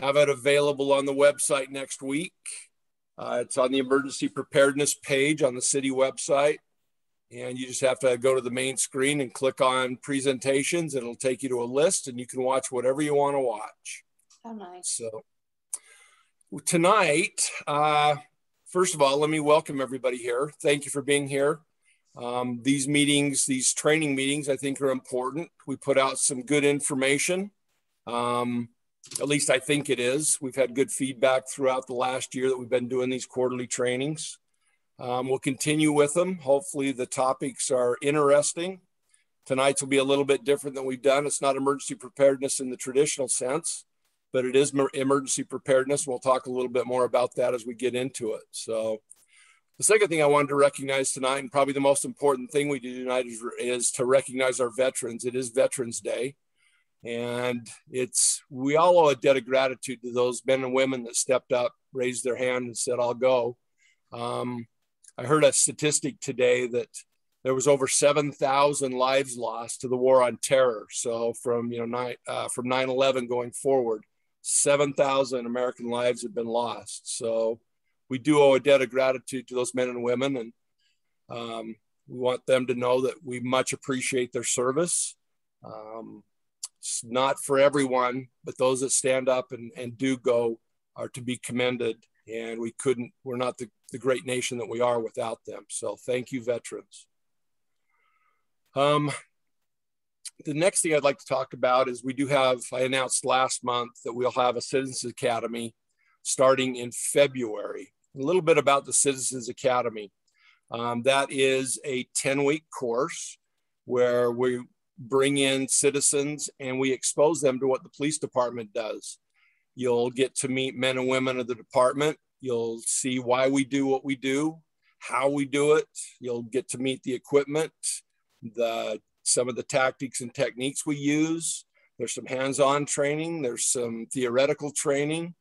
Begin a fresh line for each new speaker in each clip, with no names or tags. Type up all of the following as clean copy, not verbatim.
have it available on the website next week. It's on the emergency preparedness page on the city website. And you just have to go to the main screen and click on presentations. It'll take you to a list and you can watch whatever you want to watch.
Oh, nice.
So tonight, first of all, let me welcome everybody here. Thank you for being here. These meetings, these training meetings, I think are important. We put out some good information. At least I think it is. We've had good feedback throughout the last year that we've been doing these quarterly trainings. We'll continue with them. Hopefully the topics are interesting. Tonight's will be a little bit different than we've done. It's not emergency preparedness in the traditional sense, but it is emergency preparedness. We'll talk a little bit more about that as we get into it. So the second thing I wanted to recognize tonight, and probably the most important thing we do tonight, is to recognize our veterans. It is Veterans Day. And we all owe a debt of gratitude to those men and women that stepped up, raised their hand and said, I'll go. I heard a statistic today that there was over 7,000 lives lost to the war on terror. So from 9/11 going forward, 7,000 American lives have been lost. So we do owe a debt of gratitude to those men and women. And we want them to know that we much appreciate their service. It's not for everyone, but those that stand up and do go are to be commended. And we're not the great nation that we are without them. So thank you, veterans. The next thing I'd like to talk about is I announced last month that we'll have a Citizens Academy starting in February. A little bit about the Citizens Academy. That is a 10-week course where we bring in citizens and we expose them to what the police department does. You'll get to meet men and women of the department. You'll see why we do what we do, how we do it. You'll get to meet the equipment, some of the tactics and techniques we use. There's some hands-on training. There's some theoretical training.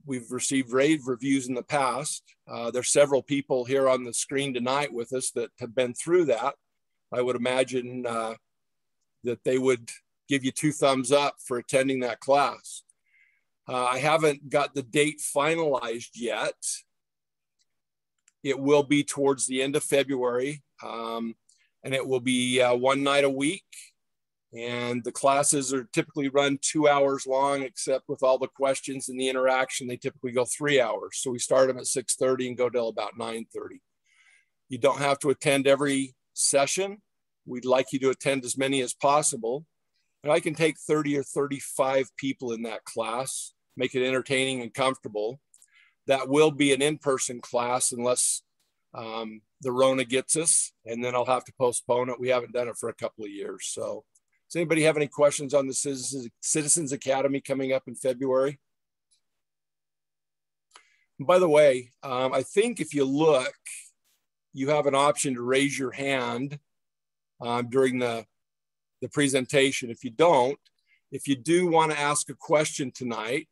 We've received rave reviews in the past. There's several people here on the screen tonight with us that have been through that. I would imagine that they would give you 2 thumbs up for attending that class. I haven't got the date finalized yet. It will be towards the end of February, and it will be 1 night a week. And the classes are typically run 2 hours long, except with all the questions and the interaction, they typically go 3 hours. So we start them at 6:30 and go till about 9:30. You don't have to attend every session. We'd like you to attend as many as possible. And I can take 30 or 35 people in that class, make it entertaining and comfortable. That will be an in-person class unless the Rona gets us, and then I'll have to postpone it. We haven't done it for a couple of years. So does anybody have any questions on the Citizens Academy coming up in February? And by the way, I think if you look, you have an option to raise your hand during the presentation. If you don't, if you do want to ask a question tonight,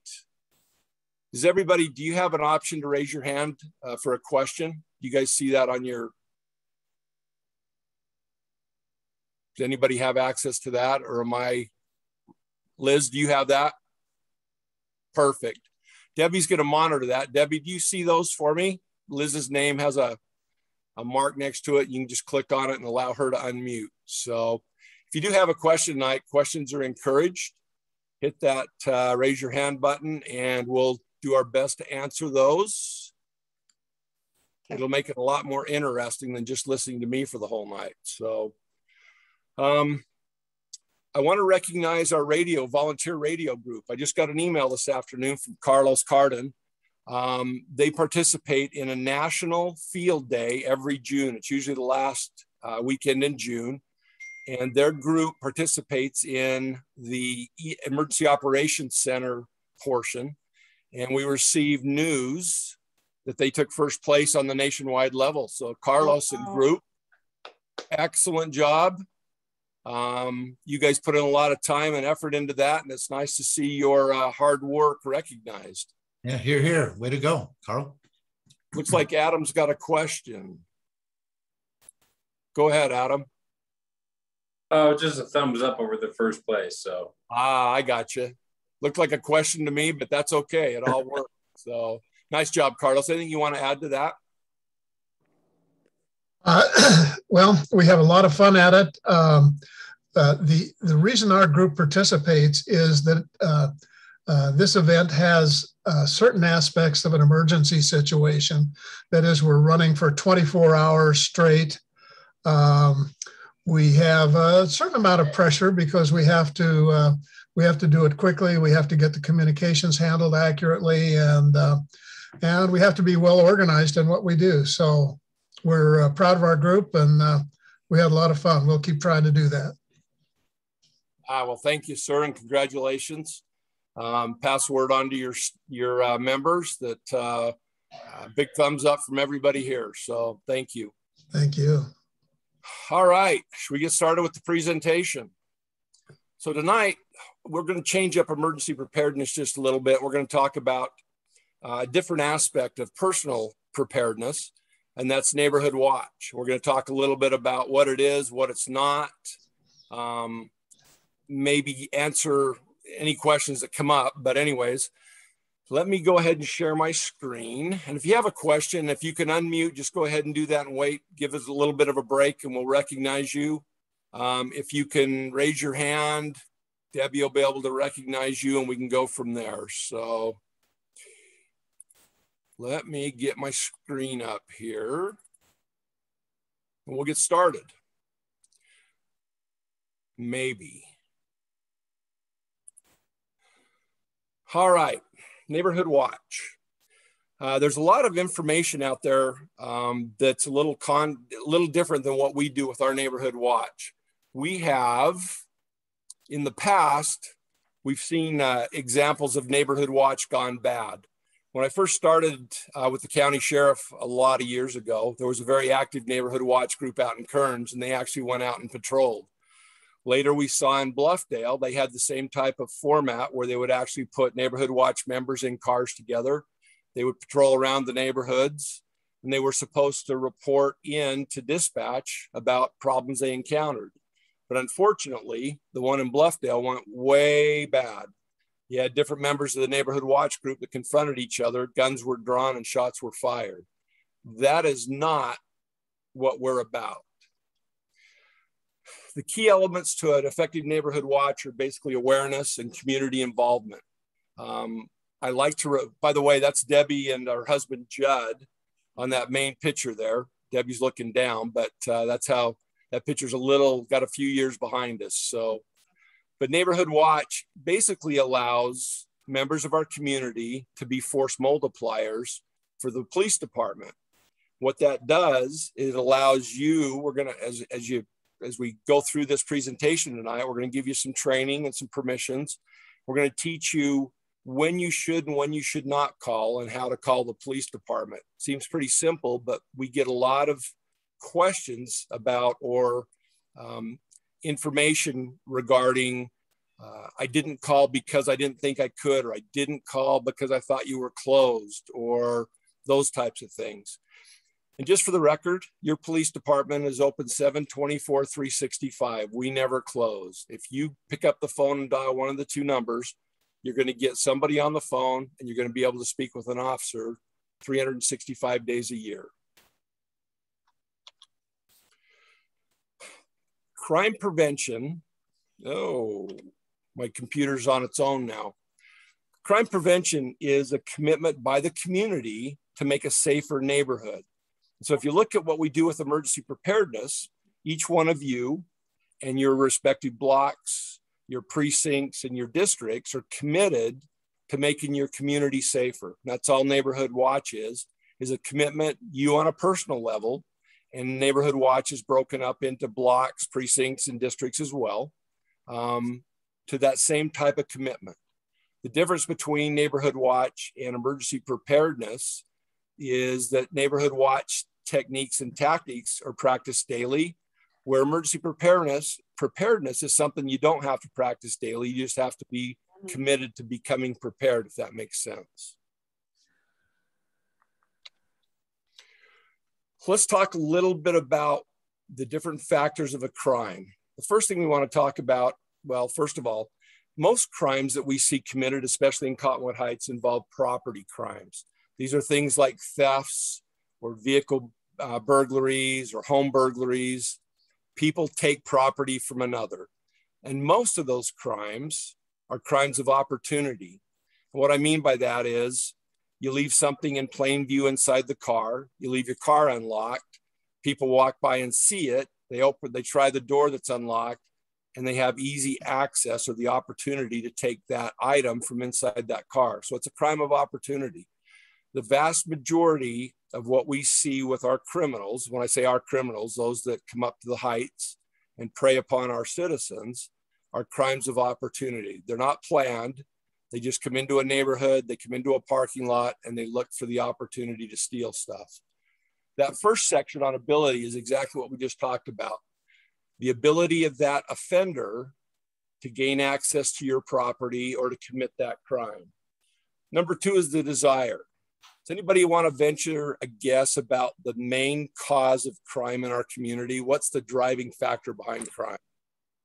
do you have an option to raise your hand for a question? You guys see that on your, does anybody have access to that? Or Liz, do you have that? Perfect. Debbie's going to monitor that. Debbie, do you see those for me? Liz's name has a mark next to it. You can just click on it and allow her to unmute. So if you do have a question tonight, questions are encouraged. Hit that raise your hand button and we'll do our best to answer those. It'll make it a lot more interesting than just listening to me for the whole night. So I want to recognize our volunteer radio group. I just got an email this afternoon from Carlos Cardin. They participate in a national field day every June. It's usually the last weekend in June. And their group participates in the Emergency Operations Center portion. And we received news that they took first place on the nationwide level. So Carlos and group, excellent job. You guys put in a lot of time and effort into that. And it's nice to see your hard work recognized.
Yeah, here. Way to go, Carl.
Looks like Adam's got a question. Go ahead, Adam.
Oh, just a thumbs up over the first place. So.
I got you. Looked like a question to me, but that's okay. It all worked. So nice job, Carlos. Anything you want to add to that?
Well, we have a lot of fun at it. The reason our group participates is that this event has certain aspects of an emergency situation. That is, we're running for 24 hours straight. We have a certain amount of pressure because we have to do it quickly. We have to get the communications handled accurately, and we have to be well organized in what we do. So we're proud of our group, and we had a lot of fun. We'll keep trying to do that.
Well, thank you, sir, and congratulations. Pass word on to your members that big thumbs up from everybody here. So thank you.
Thank you.
All right, should we get started with the presentation? So tonight, we're going to change up emergency preparedness just a little bit. We're going to talk about a different aspect of personal preparedness, and that's neighborhood watch. We're going to talk a little bit about what it is, what it's not, maybe answer any questions that come up. But anyways, let me go ahead and share my screen. And if you have a question, if you can unmute, just go ahead and do that and wait. Give us a little bit of a break and we'll recognize you. If you can raise your hand, Debbie will be able to recognize you and we can go from there. So let me get my screen up here and we'll get started. Maybe. All right, neighborhood watch. There's a lot of information out there that's a little different than what we do with our neighborhood watch. We have, in the past, we've seen examples of neighborhood watch gone bad. When I first started with the county sheriff a lot of years ago, there was a very active neighborhood watch group out in Kearns, and they actually went out and patrolled. Later, we saw in Bluffdale, they had the same type of format where they would actually put neighborhood watch members in cars together. They would patrol around the neighborhoods, and they were supposed to report in to dispatch about problems they encountered. But unfortunately, the one in Bluffdale went way bad. You had different members of the neighborhood watch group that confronted each other, guns were drawn and shots were fired. That is not what we're about. The key elements to an effective neighborhood watch are basically awareness and community involvement. I like to, by the way, that's Debbie and her husband, Judd, on that main picture there. Debbie's looking down, but that's how that picture's got a few years behind us. So, but neighborhood watch basically allows members of our community to be force multipliers for the police department. What that does is it allows you, we're gonna, as we go through this presentation tonight, we're going to give you some training and some permissions. We're going to teach you when you should and when you should not call and how to call the police department. Seems pretty simple, but we get a lot of questions about or information regarding I didn't call because I didn't think I could, or I didn't call because I thought you were closed, or those types of things. And just for the record, your police department is open 7/24/365. We never close. If you pick up the phone and dial one of the two numbers, you're going to get somebody on the phone and you're going to be able to speak with an officer 365 days a year. Crime prevention. Oh, my computer's on its own now. Crime prevention is a commitment by the community to make a safer neighborhood. So if you look at what we do with emergency preparedness, each one of you and your respective blocks, your precincts and your districts are committed to making your community safer. That's all Neighborhood Watch is a commitment, you on a personal level, and Neighborhood Watch is broken up into blocks, precincts, and districts as well, to that same type of commitment. The difference between Neighborhood Watch and emergency preparedness is that neighborhood watch techniques and tactics are practiced daily, where emergency preparedness is something you don't have to practice daily. You just have to be committed to becoming prepared, if that makes sense. Let's talk a little bit about the different factors of a crime. The first thing we want to talk about, well, first of all, most crimes that we see committed, especially in Cottonwood Heights, involve property crimes. These are things like thefts or vehicle burglaries or home burglaries. People take property from another. And most of those crimes are crimes of opportunity. And what I mean by that is you leave something in plain view inside the car, you leave your car unlocked, people walk by and see it, they try the door that's unlocked, and they have easy access or the opportunity to take that item from inside that car. So it's a crime of opportunity. The vast majority of what we see with our criminals, when I say our criminals, those that come up to the heights and prey upon our citizens, are crimes of opportunity. They're not planned. They just come into a neighborhood, they come into a parking lot, and they look for the opportunity to steal stuff. That first section on ability is exactly what we just talked about. The ability of that offender to gain access to your property or to commit that crime. Number two is the desire. Does anybody want to venture a guess about the main cause of crime in our community? What's the driving factor behind crime?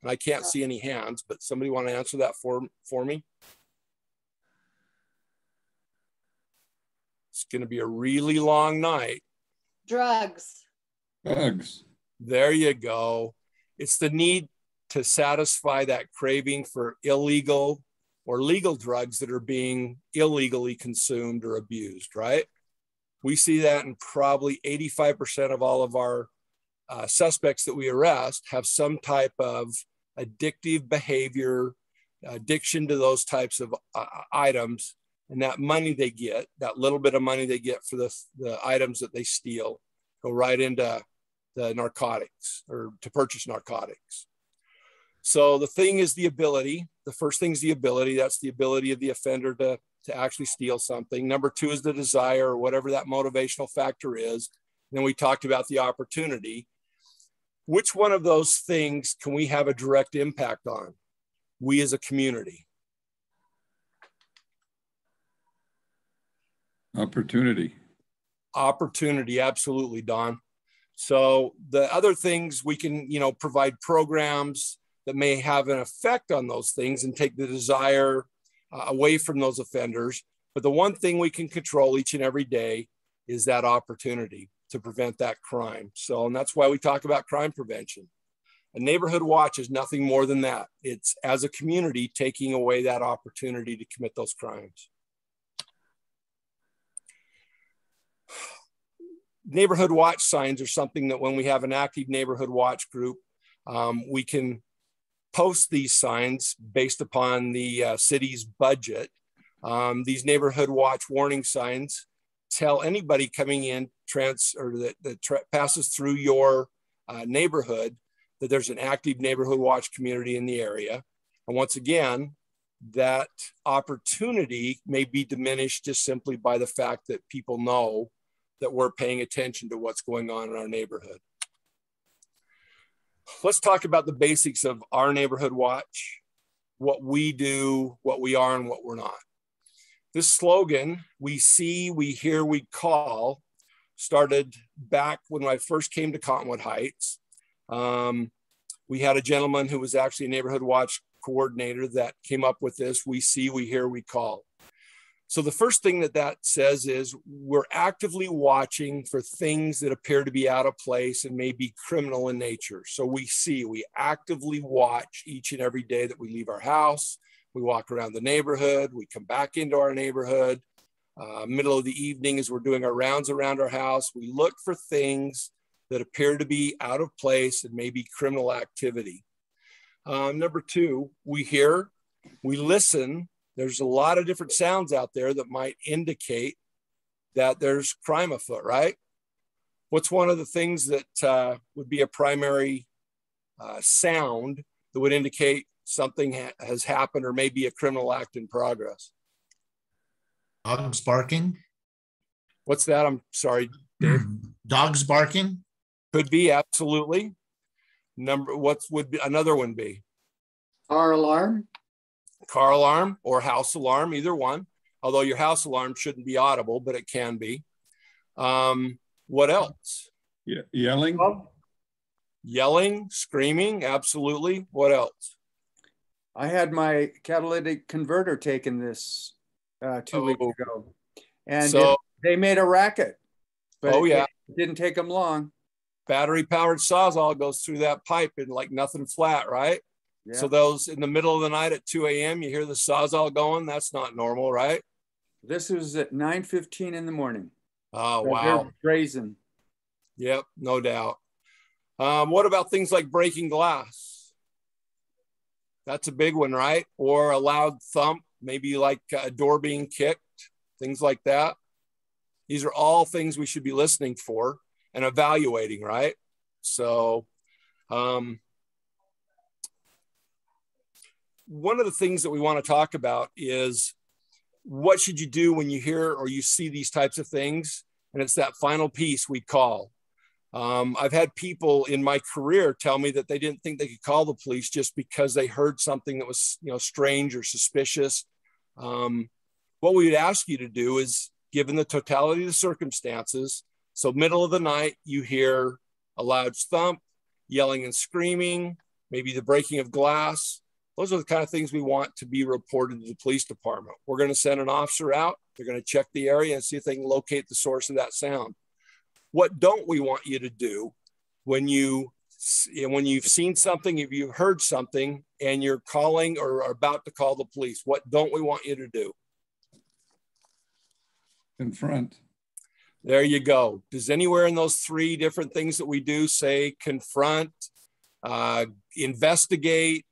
And I can't see any hands, but somebody want to answer that for me? It's going to be a really long night.
Drugs.
Drugs.
There you go. It's the need to satisfy that craving for illegal or legal drugs that are being illegally consumed or abused, right? We see that in probably 85% of all of our suspects that we arrest have some type of addictive behavior, addiction to those types of items. And that money they get, that little bit of money they get for the items that they steal, go right into the narcotics or to purchase narcotics. So the thing is the ability. The first thing is the ability. That's the ability of the offender to actually steal something. Number two is the desire or whatever that motivational factor is. And then we talked about the opportunity. Which one of those things can we have a direct impact on? We as a community.
Opportunity.
Opportunity, absolutely, Don. So the other things we can, provide programs that may have an effect on those things and take the desire away from those offenders. But the one thing we can control each and every day is that opportunity to prevent that crime. So, and that's why we talk about crime prevention. A neighborhood watch is nothing more than that. It's as a community taking away that opportunity to commit those crimes. Neighborhood watch signs are something that when we have an active neighborhood watch group, we can post these signs based upon the city's budget. These neighborhood watch warning signs tell anybody coming in that passes through your neighborhood that there's an active neighborhood watch community in the area. And once again, that opportunity may be diminished just simply by the fact that people know that we're paying attention to what's going on in our neighborhood. Let's talk about the basics of our neighborhood watch, what we do, what we are, and what we're not. This slogan, we see, we hear, we call, started back when I first came to Cottonwood Heights. We had a gentleman who was actually a neighborhood watch coordinator that came up with this, we see, we hear, we call. So the first thing that says is we're actively watching for things that appear to be out of place and may be criminal in nature. So we actively watch each and every day that we leave our house. We walk around the neighborhood, we come back into our neighborhood. Middle of the evening as we're doing our rounds around our house, we look for things that appear to be out of place and maybe criminal activity. Number two, we hear, we listen. There's a lot of different sounds out there that might indicate that there's crime afoot, right? What's one of the things that would be a primary sound that would indicate something has happened or maybe a criminal act in progress?
Dogs barking.
What's that? I'm sorry, Dave.
Dogs barking.
Could be, absolutely. What would be another one be?
Car alarm.
Car alarm or house alarm, either one. Although your house alarm shouldn't be audible, but it can be. What else?
Yeah, yelling.
Yelling, screaming, absolutely. What else?
I had my catalytic converter taken this 2 weeks ago, and
So,
they made a racket, but
yeah,
it didn't take them long.
battery powered Sawzall goes through that pipe and like nothing flat, right?
Yeah.
So those in the middle of the night at 2 a.m., you hear the Sawzall going. That's not normal, right?
This was at 9:15 in the morning.
Oh,
So
wow.
they're brazen.
Yep, no doubt. What about things like breaking glass? That's a big one, right? Or a loud thump, maybe like a door being kicked, things like that. These are all things we should be listening for and evaluating, right? So one of the things that we want to talk about is what should you do when you hear or you see these types of things? And it's that final piece we call. I've had people in my career tell me that they didn't think they could call the police just because they heard something that was, strange or suspicious. What we would ask you to do is, given the totality of the circumstances, so middle of the night, you hear a loud thump, yelling and screaming, maybe the breaking of glass. Those are the kind of things we want to be reported to the police department. We're going to send an officer out. They're going to check the area and see if they can locate the source of that sound. What don't we want you to do when you've seen something, if you've heard something and you're calling or are about to call the police? What don't we want you to do?
Confront.
There you go. Does anywhere in those three different things that we do say confront, investigate,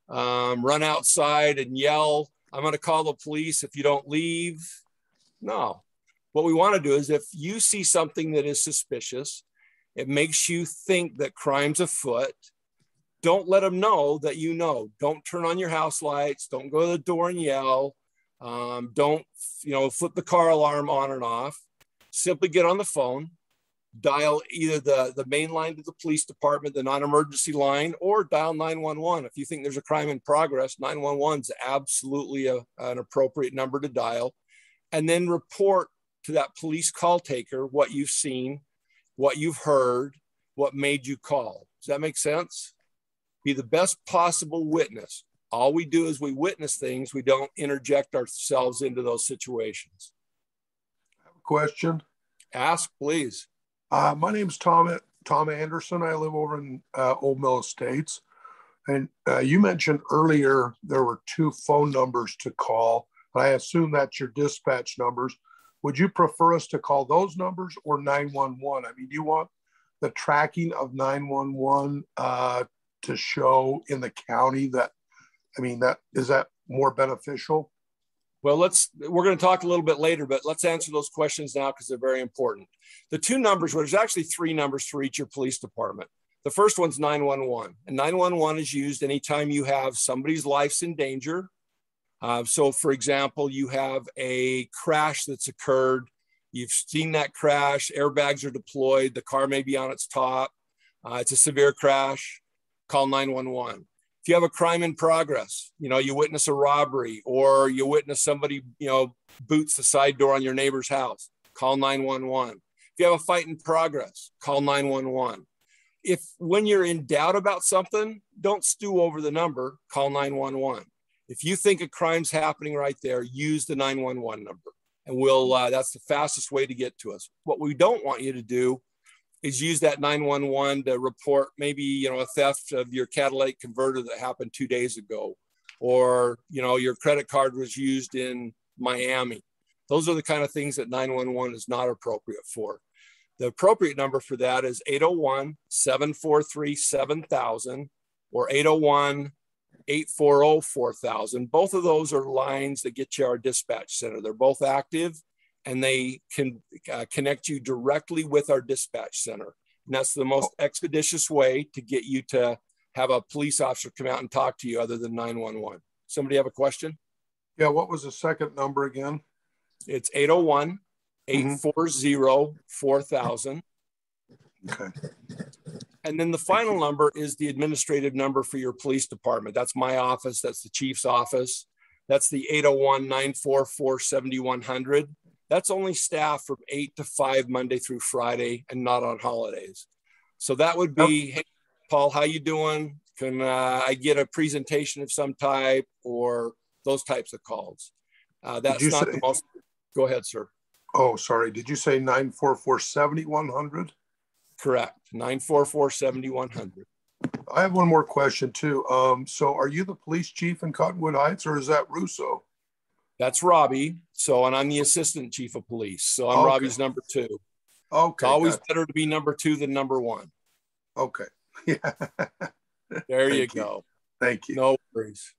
run outside and yell, I'm going to call the police if you don't leave? No. What we want to do is, if you see something that is suspicious, it makes you think that crime's afoot, don't let them know that you know. Don't turn on your house lights. Don't go to the door and yell. Don't, flip the car alarm on and off. Simply get on the phone, dial either the main line to the police department, the non-emergency line, or dial 911. If you think there's a crime in progress, 911 is absolutely an appropriate number to dial. And then report to that police call taker what you've seen, what you've heard, what made you call. Does that make sense? Be the best possible witness. All we do is we witness things. We don't interject ourselves into those situations.
I have a question.
Ask, please.
My name's Tom Anderson. I live over in Old Mill Estates. And you mentioned earlier there were 2 phone numbers to call. I assume that's your dispatch numbers. Would you prefer us to call those numbers or 911? I mean, do you want the tracking of 911 to show in the county that is that more beneficial?
Well, we're going to talk a little bit later, but let's answer those questions now because they're very important. The 2 numbers, well, there's actually 3 numbers for each your police department. The first one's 911, and 911 is used anytime you have somebody's life's in danger. So for example, you have a crash that's occurred. You've seen that crash, airbags are deployed, the car may be on its top. It's a severe crash, call 911. If you have a crime in progress, you witness a robbery or you witness somebody, boots the side door on your neighbor's house, call 911. If you have a fight in progress, call 911. When you're in doubt about something, don't stew over the number, call 911. If you think a crime's happening right there, use the 911 number, and that's the fastest way to get to us. What we don't want you to do is use that 911 to report maybe, a theft of your catalytic converter that happened 2 days ago, or, your credit card was used in Miami. Those are the kind of things that 911 is not appropriate for. The appropriate number for that is 801-743-7000 or 801-840-4000. Both of those are lines that get you our dispatch center. They're both active and they can connect you directly with our dispatch center. And that's the most expeditious way to get you to have a police officer come out and talk to you other than 911. Somebody have a question?
Yeah, what was the second number again?
It's 801-840-4000.
Okay.
And then the final number is the administrative number for your police department. That's my office. That's the chief's office. That's the 801-944-7100. That's only staff from 8 to 5 Monday through Friday and not on holidays. So that would be, hey, Paul, how you doing? Can I get a presentation of some type, or those types of calls? That's not the most. Go ahead, sir.
Oh, sorry. Did you say 944-7100?
Correct. 944-7100.
I have one more question too. So are you the police chief in Cottonwood Heights, or is that Russo?
That's Robbie. So, and I'm the assistant chief of police. So I'm Robbie's number 2.
Okay.
It's always better to be number 2 than number 1.
Okay. Yeah.
There you go.
Thank you.
No worries.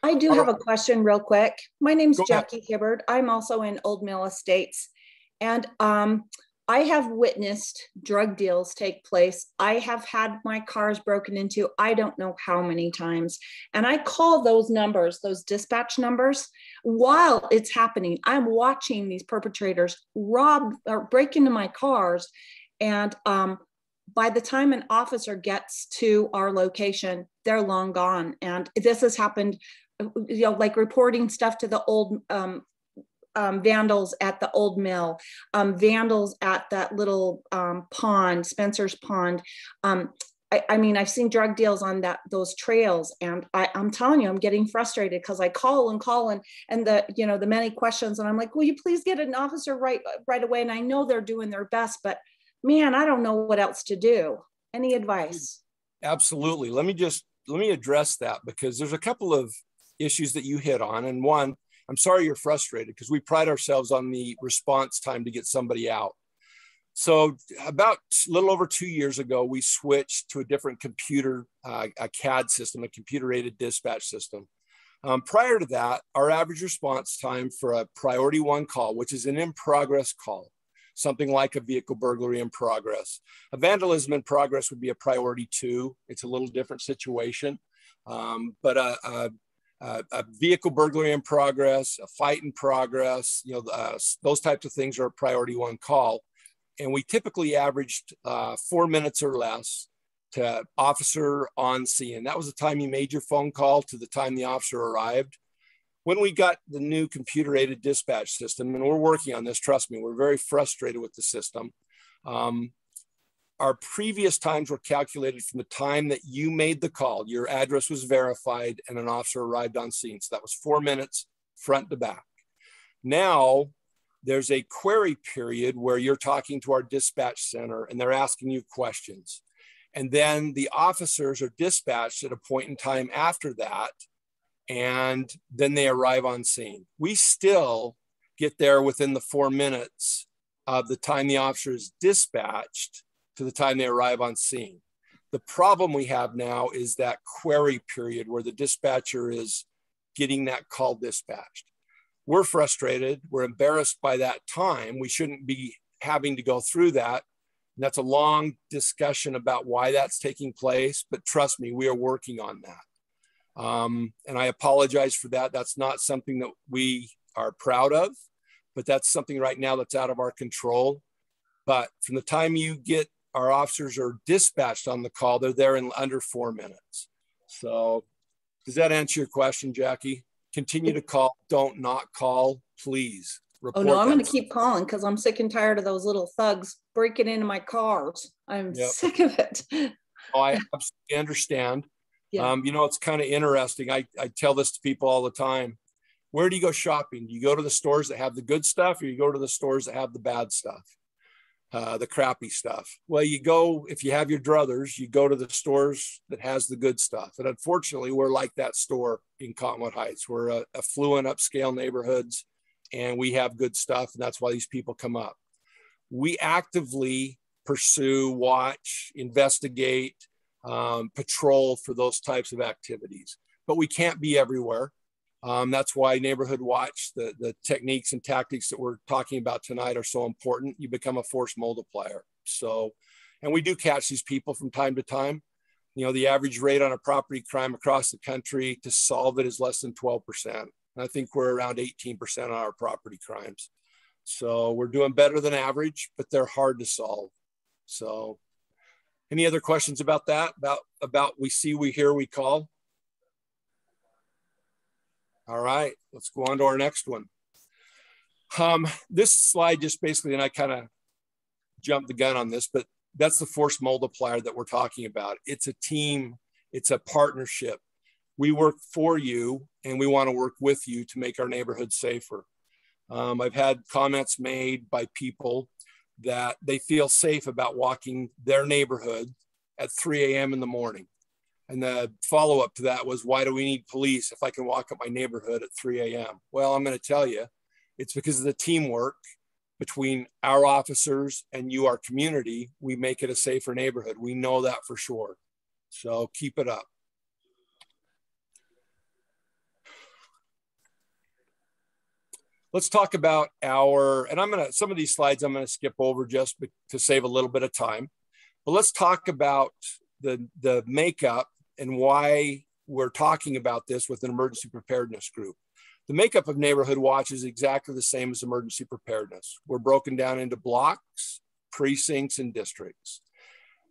I do have a question real quick. My name's
Go ahead.
Jackie Hibbard. I'm also in Old Mill Estates. And I have witnessed drug deals take place. I have had my cars broken into, I don't know how many times. And I call those numbers, those dispatch numbers, while it's happening. I'm watching these perpetrators rob or break into my cars. And by the time an officer gets to our location, they're long gone. And this has happened, you know, like reporting stuff to the old vandals at the old mill, vandals at that little pond, Spencer's Pond. I mean, I've seen drug deals on those trails, and I'm telling you, I'm getting frustrated because I call and the, you know, the many questions, and I'm like, will you please get an officer right away? And I know they're doing their best, but man, I don't know what else to do. Any advice?
Absolutely. Let me address that, because there's a couple of issues that you hit on. And one, I'm sorry you're frustrated, because we pride ourselves on the response time to get somebody out. So about a little over 2 years ago, we switched to a different computer, a CAD system, a computer-aided dispatch system. Prior to that, our average response time for a priority 1 call, which is an in-progress call, something like a vehicle burglary in progress. A vandalism in progress would be a priority 2. It's a little different situation, but a vehicle burglary in progress, a fight in progress, you know, those types of things are a priority 1 call. And we typically averaged 4 minutes or less to officer on scene. That was the time you made your phone call to the time the officer arrived. When we got the new computer-aided dispatch system, and we're working on this, trust me, we're very frustrated with the system. Our previous times were calculated from the time that you made the call, your address was verified, and an officer arrived on scene. So that was 4 minutes front to back. Now, there's a query period where you're talking to our dispatch center and they're asking you questions. And then the officers are dispatched at a point in time after that, and then they arrive on scene. We still get there within the 4 minutes of the time the officer is dispatched to the time they arrive on scene. The problem we have now is that query period where the dispatcher is getting that call dispatched. We're frustrated. We're embarrassed by that time. We shouldn't be having to go through that. And that's a long discussion about why that's taking place, but trust me, we are working on that. And I apologize for that. That's not something that we are proud of, but that's something right now that's out of our control. But from the time you get our officers are dispatched on the call, they're there in under 4 minutes. So does that answer your question, Jackie? Continue to call, don't not call, please.
Oh no, I'm going to keep calling because I'm sick and tired of those little thugs breaking into my cars. I'm sick of it.
Oh, I absolutely understand.
Yeah.
You know, it's kind of interesting. I tell this to people all the time. Where do you go shopping? Do you go to the stores that have the good stuff, or you go to the stores that have the bad stuff, the crappy stuff? Well, you go, if you have your druthers, you go to the stores that has the good stuff. And unfortunately, we're like that store in Cottonwood Heights. We're affluent, upscale neighborhoods, and we have good stuff. And that's why these people come up. We actively pursue, watch, investigate, patrol for those types of activities, but we can't be everywhere. That's why neighborhood watch, the techniques and tactics that we're talking about tonight are so important. You become a force multiplier. So, and we do catch these people from time to time. You know, the average rate on a property crime across the country to solve it is less than 12%. And I think we're around 18% on our property crimes. So we're doing better than average, but they're hard to solve. So any other questions about that? About we see, we hear, we call? All right, let's go on to our next one. This slide just basically, and I kind of jumped the gun on this, but that's the force multiplier that we're talking about. It's a team It's a partnership. We work for you and we want to work with you to make our neighborhood safer. I've had comments made by people that they feel safe about walking their neighborhood at 3 a.m. in the morning. And the follow-up to that was, why do we need police if I can walk up my neighborhood at 3 a.m.? Well, I'm going to tell you, it's because of the teamwork between our officers and you, our community. We make it a safer neighborhood. We know that for sure. So keep it up. Let's talk about some of these slides I'm going to skip over just to save a little bit of time. But let's talk about the makeup and why we're talking about this with an emergency preparedness group. The makeup of Neighborhood Watch is exactly the same as emergency preparedness. We're broken down into blocks, precincts, and districts.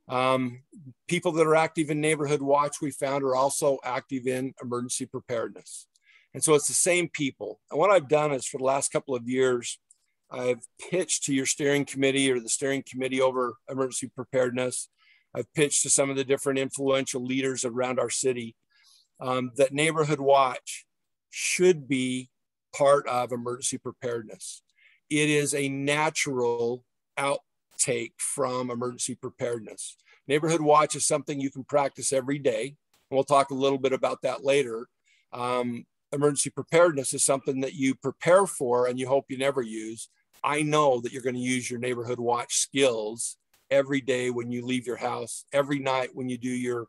People that are active in Neighborhood Watch, we found, are also active in emergency preparedness. And so it's the same people. And what I've done is, for the last couple of years, I've pitched to your steering committee or the steering committee over emergency preparedness. I've pitched to some of the different influential leaders around our city that Neighborhood Watch should be part of emergency preparedness. It is a natural outtake from emergency preparedness. Neighborhood Watch is something you can practice every day. And we'll talk a little bit about that later. Emergency preparedness is something that you prepare for and you hope you never use. I know that you're going to use your Neighborhood Watch skills every day when you leave your house, every night when you do your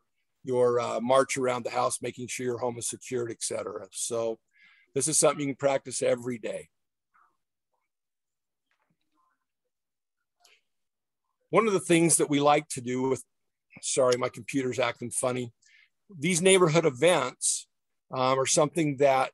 march around the house, making sure your home is secured, etc. So this is something you can practice every day. One of the things that we like to do with, sorry, my computer's acting funny. These neighborhood events are something that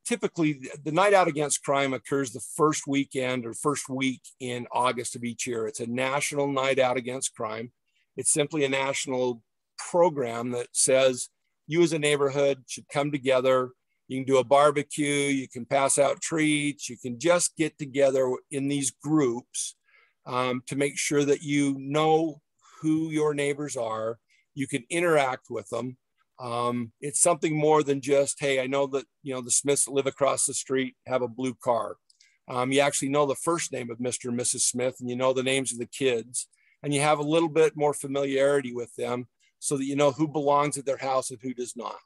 typically the Night Out Against Crime occurs the first weekend or first week in August of each year. It's a national Night Out Against Crime. It's simply a national program that says you as a neighborhood should come together. You can do a barbecue, you can pass out treats, you can just get together in these groups to make sure that you know who your neighbors are. You can interact with them. It's something more than just, hey, I know that, the Smiths that live across the street have a blue car. You actually know the first name of Mr. and Mrs. Smith, and you know the names of the kids, and you have a little bit more familiarity with them so that you know who belongs at their house and who does not.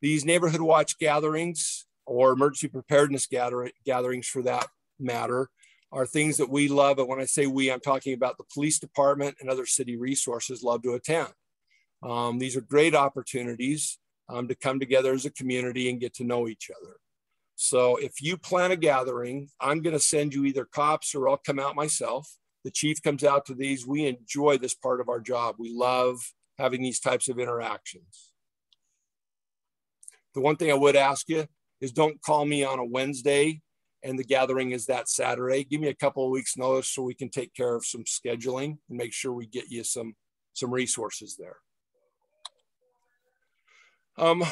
These Neighborhood Watch gatherings, or emergency preparedness gatherings for that matter, are things that we love. And when I say we, I'm talking about the police department and other city resources love to attend. These are great opportunities to come together as a community and get to know each other. So if you plan a gathering, I'm going to send you either cops or I'll come out myself. The chief comes out to these. We enjoy this part of our job. We love having these types of interactions. The one thing I would ask you is don't call me on a Wednesday and the gathering is that Saturday. Give me a couple of weeks notice so we can take care of some scheduling and make sure we get you some resources there.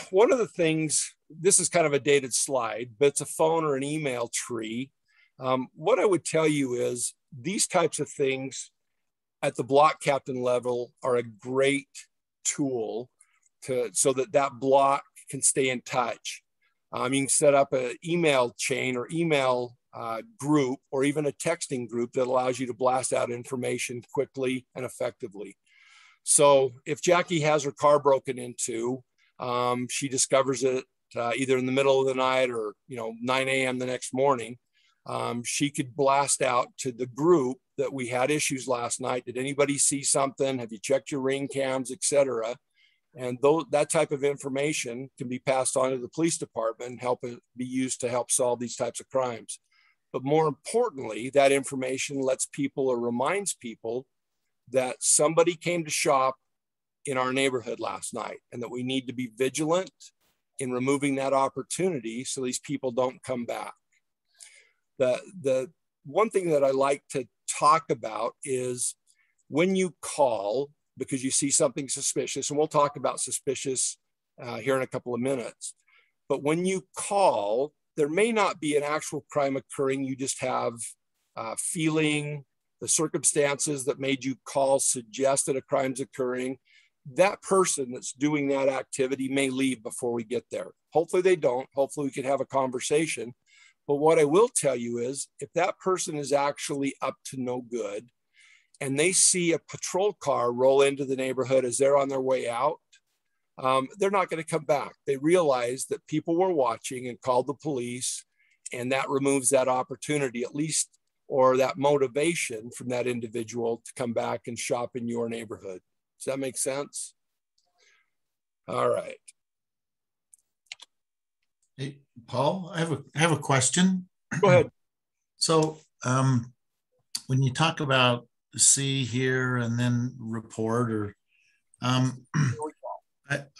One of the things, this is kind of a dated slide, but it's a phone or an email tree. What I would tell you is these types of things at the block captain level are a great tool so that block can stay in touch. You can set up an email chain or email group or even a texting group that allows you to blast out information quickly and effectively. So if Jackie has her car broken into, she discovers it either in the middle of the night or 9 a.m. the next morning, she could blast out to the group that we had issues last night. Did anybody see something? Have you checked your ring cams, etc.? And that type of information can be passed on to the police department and help it be used to help solve these types of crimes. But more importantly, that information lets people or reminds people that somebody came to shop in our neighborhood last night and that we need to be vigilant in removing that opportunity so these people don't come back. The one thing that I like to talk about is when you call because you see something suspicious, and we'll talk about suspicious here in a couple of minutes, but when you call, there may not be an actual crime occurring. You just have feeling, the circumstances that made you call suggest that a crime's occurring. that person that's doing that activity may leave before we get there. Hopefully they don't. Hopefully we can have a conversation. But what I will tell you is if that person is actually up to no good and they see a patrol car roll into the neighborhood as they're on their way out, they're not going to come back. They realize that people were watching and called the police, and that removes that opportunity, at least, or that motivation from that individual to come back and shop in your neighborhood. Does that make sense? All right.
Hey, Paul, I have a question.
Go ahead.
So when you talk about see, hear, and then report, or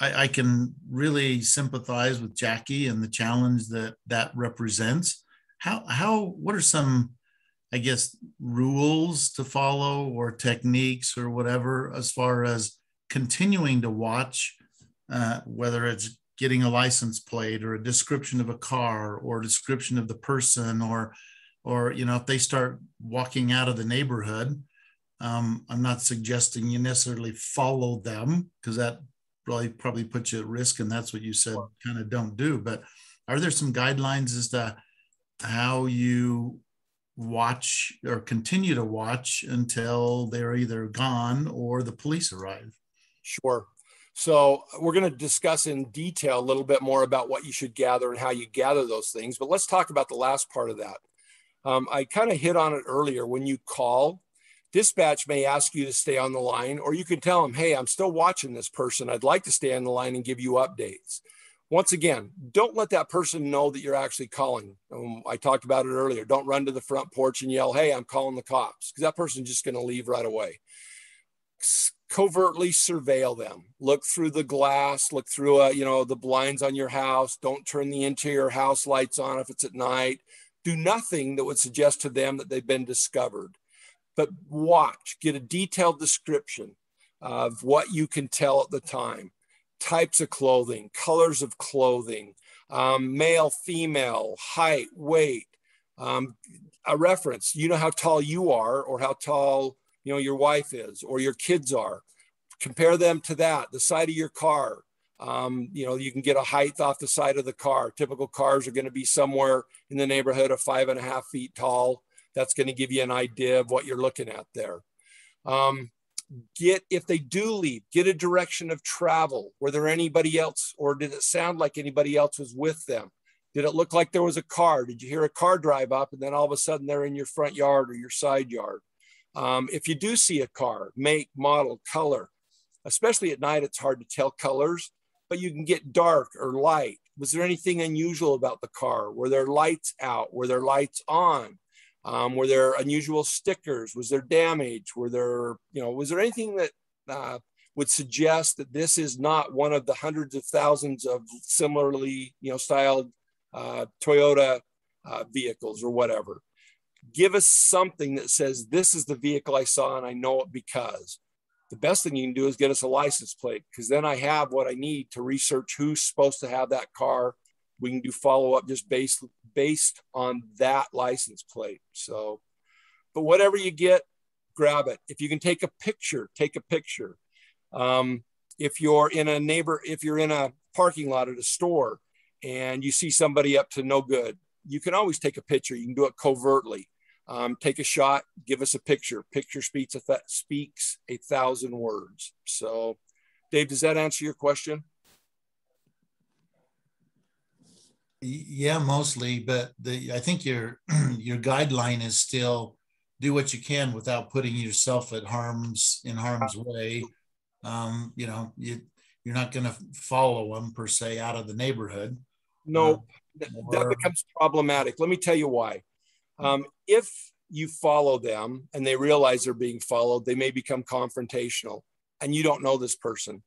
I can really sympathize with Jackie and the challenge that represents. What are some, I guess, rules to follow or techniques or whatever as far as continuing to watch, whether it's getting a license plate or a description of a car or a description of the person, or if they start walking out of the neighborhood, I'm not suggesting you necessarily follow them, because that probably puts you at risk, and that's what you said kind of don't do. But are there some guidelines as to how you watch or continue to watch until they're either gone or the police arrive?
Sure. So we're going to discuss in detail a little bit more about what you should gather and how you gather those things. But let's talk about the last part of that. I kind of hit on it earlier. When you call, dispatch may ask you to stay on the line, or you can tell them, hey, I'm still watching this person. I'd like to stay on the line and give you updates. Once again, don't let that person know that you're actually calling. I talked about it earlier. Don't run to the front porch and yell, hey, I'm calling the cops, because that person's just going to leave right away. Covertly surveil them. Look through the glass, look through the blinds on your house. Don't turn the interior house lights on if it's at night. Do nothing that would suggest to them that they've been discovered. But watch, get a detailed description of what you can tell at the time. Types of clothing, colors of clothing, male, female, height, weight, a reference. You know how tall you are, or how tall your wife is, or your kids are. Compare them to that. The side of your car. You can get a height off the side of the car. Typical cars are going to be somewhere in the neighborhood of 5.5 feet tall. That's going to give you an idea of what you're looking at there. If they do leave, get a direction of travel. Were there anybody else, or did it sound like anybody else was with them? Did it look like there was a car? Did you hear a car drive up and then all of a sudden they're in your front yard or your side yard? If you do see a car, make, model, color, especially at night, it's hard to tell colors, but you can get dark or light. Was there anything unusual about the car? Were there lights out? Were there lights on? Were there unusual stickers? Was there damage? Was there anything that would suggest that this is not one of the hundreds of thousands of similarly, styled Toyota vehicles or whatever? Give us something that says, this is the vehicle I saw and I know it because. The best thing you can do is get us a license plate, because then I have what I need to research who's supposed to have that car. We can do follow-up just based on that license plate. So, but whatever you get, grab it. If you can take a picture, take a picture. If you're in a parking lot at a store and you see somebody up to no good, you can always take a picture. You can do it covertly. Take a shot, give us a picture. Picture speaks 1,000 words. So, Dave, does that answer your question?
Yeah, mostly, but I think your guideline is still do what you can without putting yourself in harm's way. You're not going to follow them per se out of the neighborhood.
No, that becomes problematic. Let me tell you why. If you follow them and they realize they're being followed, they may become confrontational, and you don't know this person.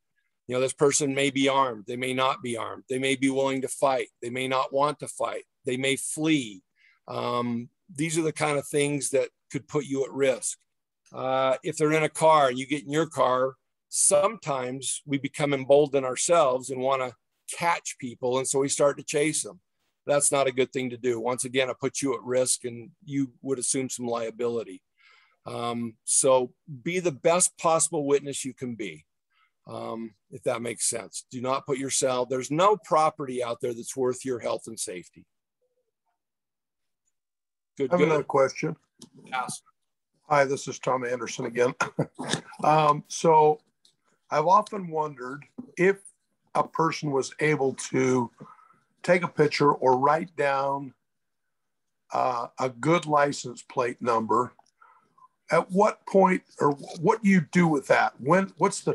This person may be armed. They may not be armed. They may be willing to fight. They may not want to fight. They may flee. These are the kind of things that could put you at risk. If they're in a car and you get in your car, sometimes we become emboldened ourselves and want to catch people. And so we start to chase them. That's not a good thing to do. Once again, it puts you at risk and you would assume some liability. So be the best possible witness you can be. if that makes sense. Do not put yourself, there's no property out there that's worth your health and safety. Good,
I have another question.
Ask.
Hi, this is Tom Anderson again. So I've often wondered if a person was able to take a picture or write down a good license plate number, at what point, or what do you do with that? What's the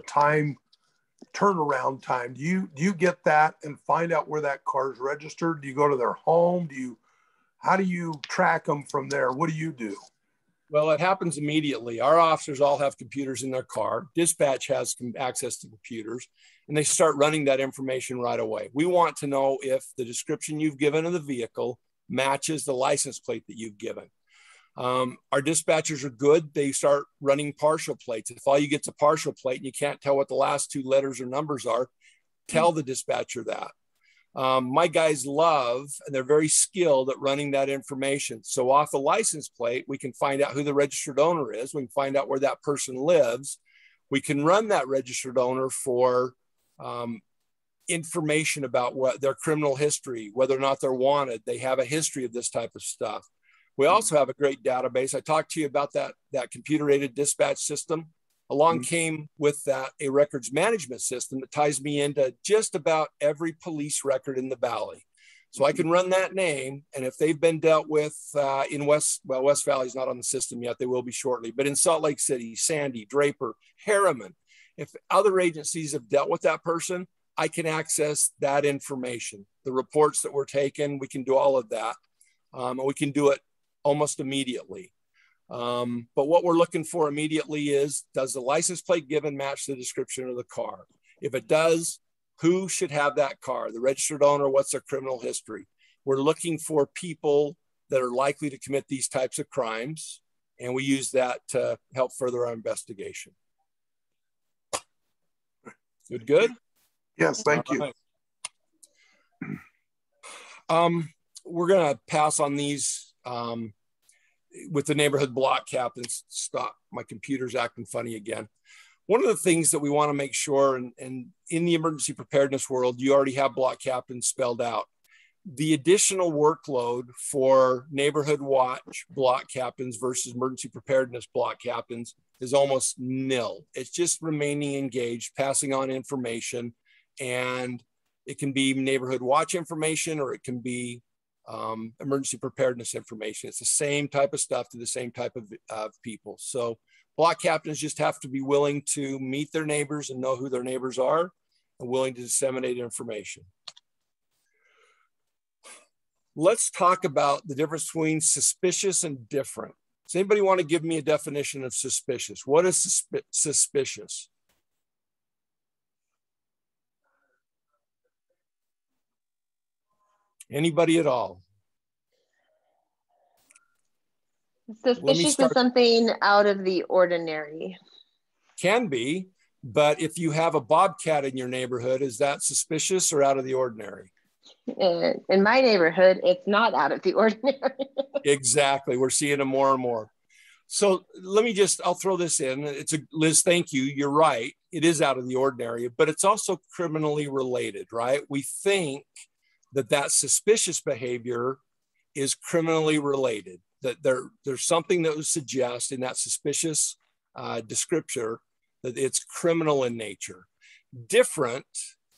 turnaround time? Do you get that and find out where that car is registered? Do you go to their home? How do you track them from there? What do you do?
Well, it happens immediately. Our officers all have computers in their car. Dispatch has access to computers, and they start running that information right away. We want to know if the description you've given of the vehicle matches the license plate that you've given. Our dispatchers are good. They start running partial plates. If all you get's a partial plate and you can't tell what the last two letters or numbers are, tell the dispatcher that. My guys love, and they're very skilled at running that information. So off the license plate, we can find out who the registered owner is. We can find out where that person lives. We can run that registered owner for information about what their criminal history, whether or not they're wanted. They have a history of this type of stuff. We also have a great database. I talked to you about that computer-aided dispatch system. Along came with that a records management system that ties me into just about every police record in the Valley. So I can run that name, and if they've been dealt with in West Valley's not on the system yet, they will be shortly, but in Salt Lake City, Sandy, Draper, Harriman, if other agencies have dealt with that person, I can access that information. The reports that were taken, we can do all of that. And we can do it almost immediately. But what we're looking for immediately is, does the license plate given match the description of the car? If it does, who should have that car? The registered owner, what's their criminal history? We're looking for people that are likely to commit these types of crimes, and we use that to help further our investigation. Good?
Yes, thank you.
Right. We're gonna pass on these with the neighborhood block captains. Stop, my computer's acting funny again. One of the things that we want to make sure, and in the emergency preparedness world, you already have block captains spelled out. The additional workload for neighborhood watch block captains versus emergency preparedness block captains is almost nil. It's just remaining engaged, passing on information, and it can be neighborhood watch information, or it can be emergency preparedness information. It's the same type of stuff to the same type of people. So block captains just have to be willing to meet their neighbors and know who their neighbors are, and willing to disseminate information. Let's talk about the difference between suspicious and different. Does anybody want to give me a definition of suspicious? What is suspicious? Anybody at all?
Suspicious is something out of the ordinary.
Can be, but if you have a bobcat in your neighborhood, is that suspicious or out of the ordinary?
In my neighborhood, it's not out of the ordinary.
Exactly. We're seeing them more and more. So let me I'll throw this in. Liz, thank you. You're right. It is out of the ordinary, but it's also criminally related, right? We think that suspicious behavior is criminally related, that there's something that would suggest in that suspicious descriptor that it's criminal in nature. Different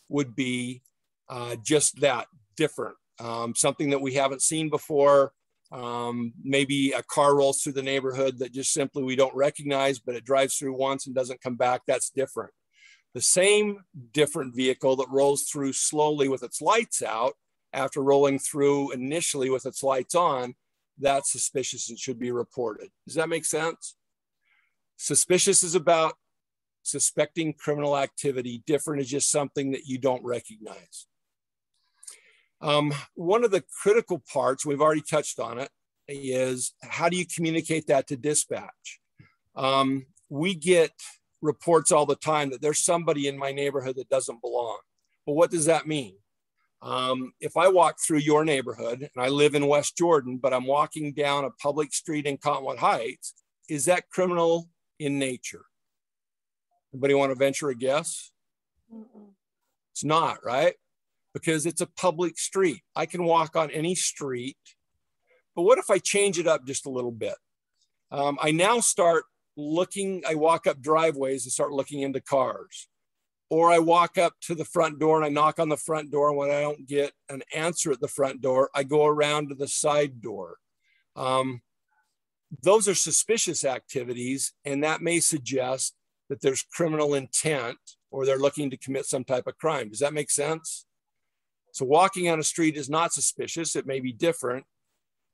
would be just that, different. Something that we haven't seen before. Maybe a car rolls through the neighborhood that just simply we don't recognize, but it drives through once and doesn't come back. That's different. The same different vehicle that rolls through slowly with its lights out after rolling through initially with its lights on, that's suspicious and should be reported. Does that make sense? Suspicious is about suspecting criminal activity. Different is just something that you don't recognize. One of the critical parts, we've already touched on it, is how do you communicate that to dispatch? We get reports all the time that there's somebody in my neighborhood that doesn't belong. Well, what does that mean? If I walk through your neighborhood, and I live in West Jordan, but I'm walking down a public street in Cottonwood Heights, is that criminal in nature? Anybody want to venture a guess? It's not, right? Because it's a public street. I can walk on any street. But what if I change it up just a little bit? I now start looking, I walk up driveways and start looking into cars. Or I walk up to the front door and I knock on the front door. And when I don't get an answer at the front door, I go around to the side door. Those are suspicious activities, and that may suggest that there's criminal intent or they're looking to commit some type of crime. Does that make sense? So walking on a street is not suspicious. It may be different,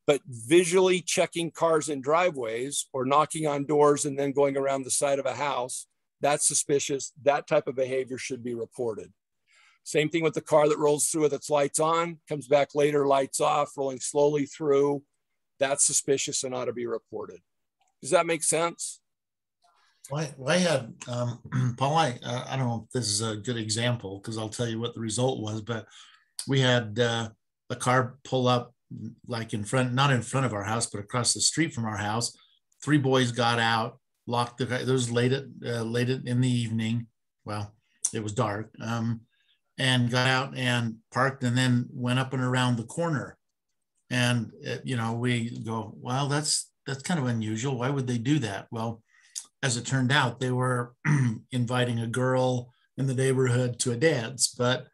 but visually checking cars in driveways or knocking on doors and then going around the side of a house, that's suspicious. That type of behavior should be reported. Same thing with the car that rolls through with its lights on, comes back later, lights off, rolling slowly through. That's suspicious and ought to be reported. Does that make sense?
Well, I had, Paul, I don't know if this is a good example because I'll tell you what the result was, but we had a car pull up like in front, not in front of our house, but across the street from our house. 3 boys got out, locked the car. It was late in the evening. Well, it was dark, and got out and parked and then went up and around the corner. And, we go, well, that's kind of unusual. Why would they do that? Well, as it turned out, they were inviting a girl in the neighborhood to a dance, but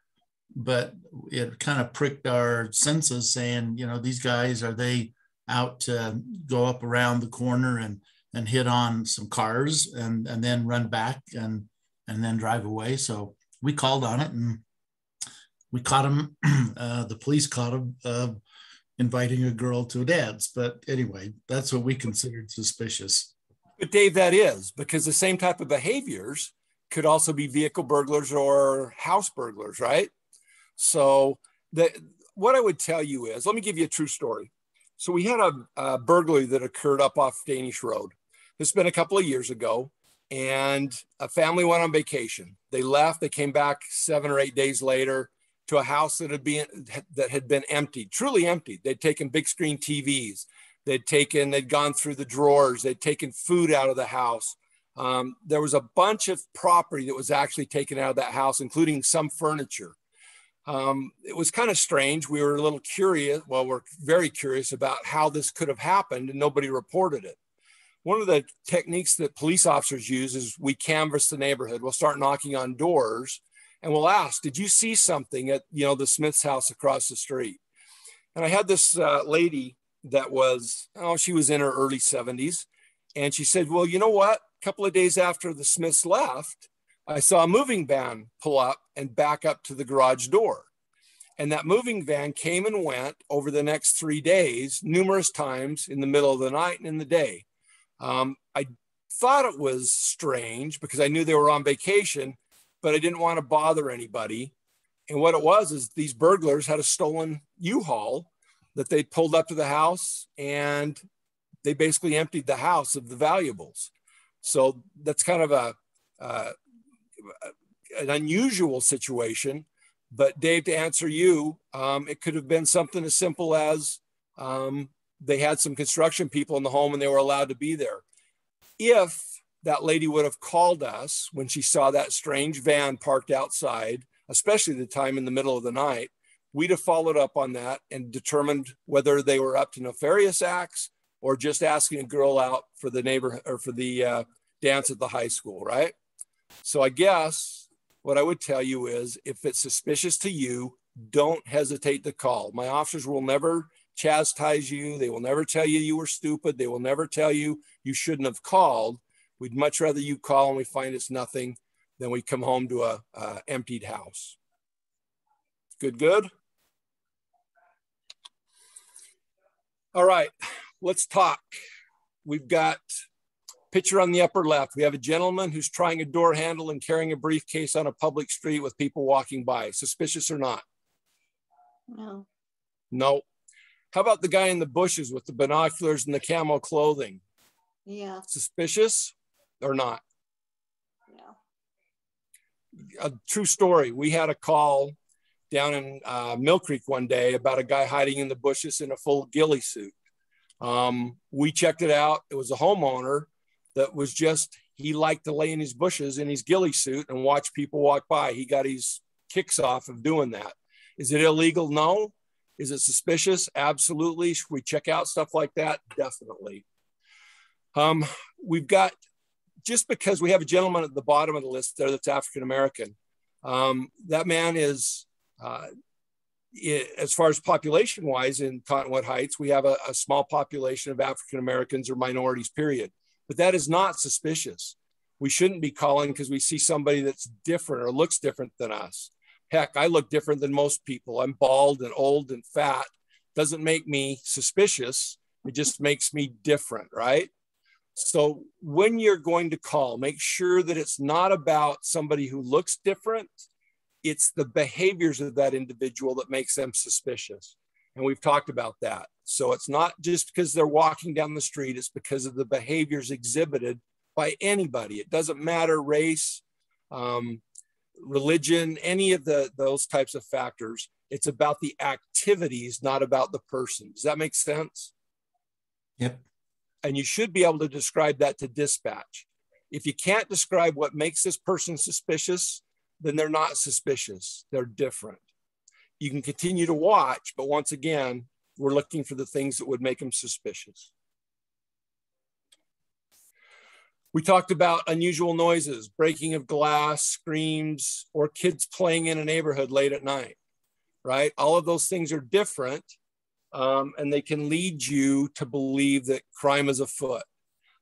it kind of pricked our senses saying, these guys, are they out to go up around the corner and hit on some cars and then run back and then drive away? So we called on it and we caught him. The police caught him inviting a girl to a dance. But anyway, that's what we considered suspicious.
But Dave, that is because the same type of behaviors could also be vehicle burglars or house burglars, right? So what I would tell you is, let me give you a true story. So we had a burglary that occurred up off Danish Road. This has been a couple of years ago, and a family went on vacation. They left, they came back 7 or 8 days later to a house that had been emptied, truly emptied. They'd taken big screen TVs. They'd gone through the drawers. They'd taken food out of the house. There was a bunch of property that was actually taken out of that house, including some furniture. It was kind of strange. We were a little curious. Well, we're very curious about how this could have happened, and nobody reported it. One of the techniques that police officers use is we canvass the neighborhood. We'll start knocking on doors and we'll ask, did you see something at, the Smith's house across the street? And I had this lady that was, she was in her early 70s. And she said, well, you know what? A couple of days after the Smiths left, I saw a moving van pull up and back up to the garage door. And that moving van came and went over the next 3 days, numerous times in the middle of the night and in the day. I thought it was strange because I knew they were on vacation, but I didn't want to bother anybody. And what it was is these burglars had a stolen U-Haul that they pulled up to the house, and they basically emptied the house of the valuables. So that's kind of an unusual situation. But Dave, to answer you, it could have been something as simple as they had some construction people in the home and they were allowed to be there. If that lady would have called us when she saw that strange van parked outside, especially the time in the middle of the night, we'd have followed up on that and determined whether they were up to nefarious acts or just asking a girl out for the neighbor or for the dance at the high school, right? So I guess what I would tell you is, if it's suspicious to you, don't hesitate to call. My officers will never chastise you. They will never tell you you were stupid. They will never tell you you shouldn't have called. We'd much rather you call and we find it's nothing than we come home to a emptied house. Good. All right, let's talk. We've got picture on the upper left. We have a gentleman who's trying a door handle and carrying a briefcase on a public street with people walking by. Suspicious or not? No. How about the guy in the bushes with the binoculars and the camo clothing?
Yeah.
Suspicious or not?
No.
A true story. We had a call down in Mill Creek one day about a guy hiding in the bushes in a full ghillie suit. We checked it out. It was a homeowner that was just He liked to lay in his bushes in his ghillie suit and watch people walk by. He got his kicks off of doing that. Is it illegal? No. Is it suspicious? Absolutely. Should we check out stuff like that? Definitely. We've got, just because we have a gentleman at the bottom of the list there that's African-American, that man is, as far as population wise in Cottonwood Heights, we have a small population of African-Americans or minorities, period. But that is not suspicious. We shouldn't be calling because we see somebody that's different or looks different than us. Heck, I look different than most people. I'm bald and old and fat. Doesn't make me suspicious. It just makes me different, right? So when you're going to call, make sure that it's not about somebody who looks different. It's the behaviors of that individual that makes them suspicious. And we've talked about that. So it's not just because they're walking down the street, it's because of the behaviors exhibited by anybody. It doesn't matter race, religion, any of those types of factors. It's about the activities, not about the person. Does that make sense?
Yep.
And you should be able to describe that to dispatch. If you can't describe what makes this person suspicious, then they're not suspicious. They're different. You can continue to watch, but once again, we're looking for the things that would make them suspicious. We talked about unusual noises, breaking of glass, screams, or kids playing in a neighborhood late at night, right? All of those things are different, and they can lead you to believe that crime is afoot.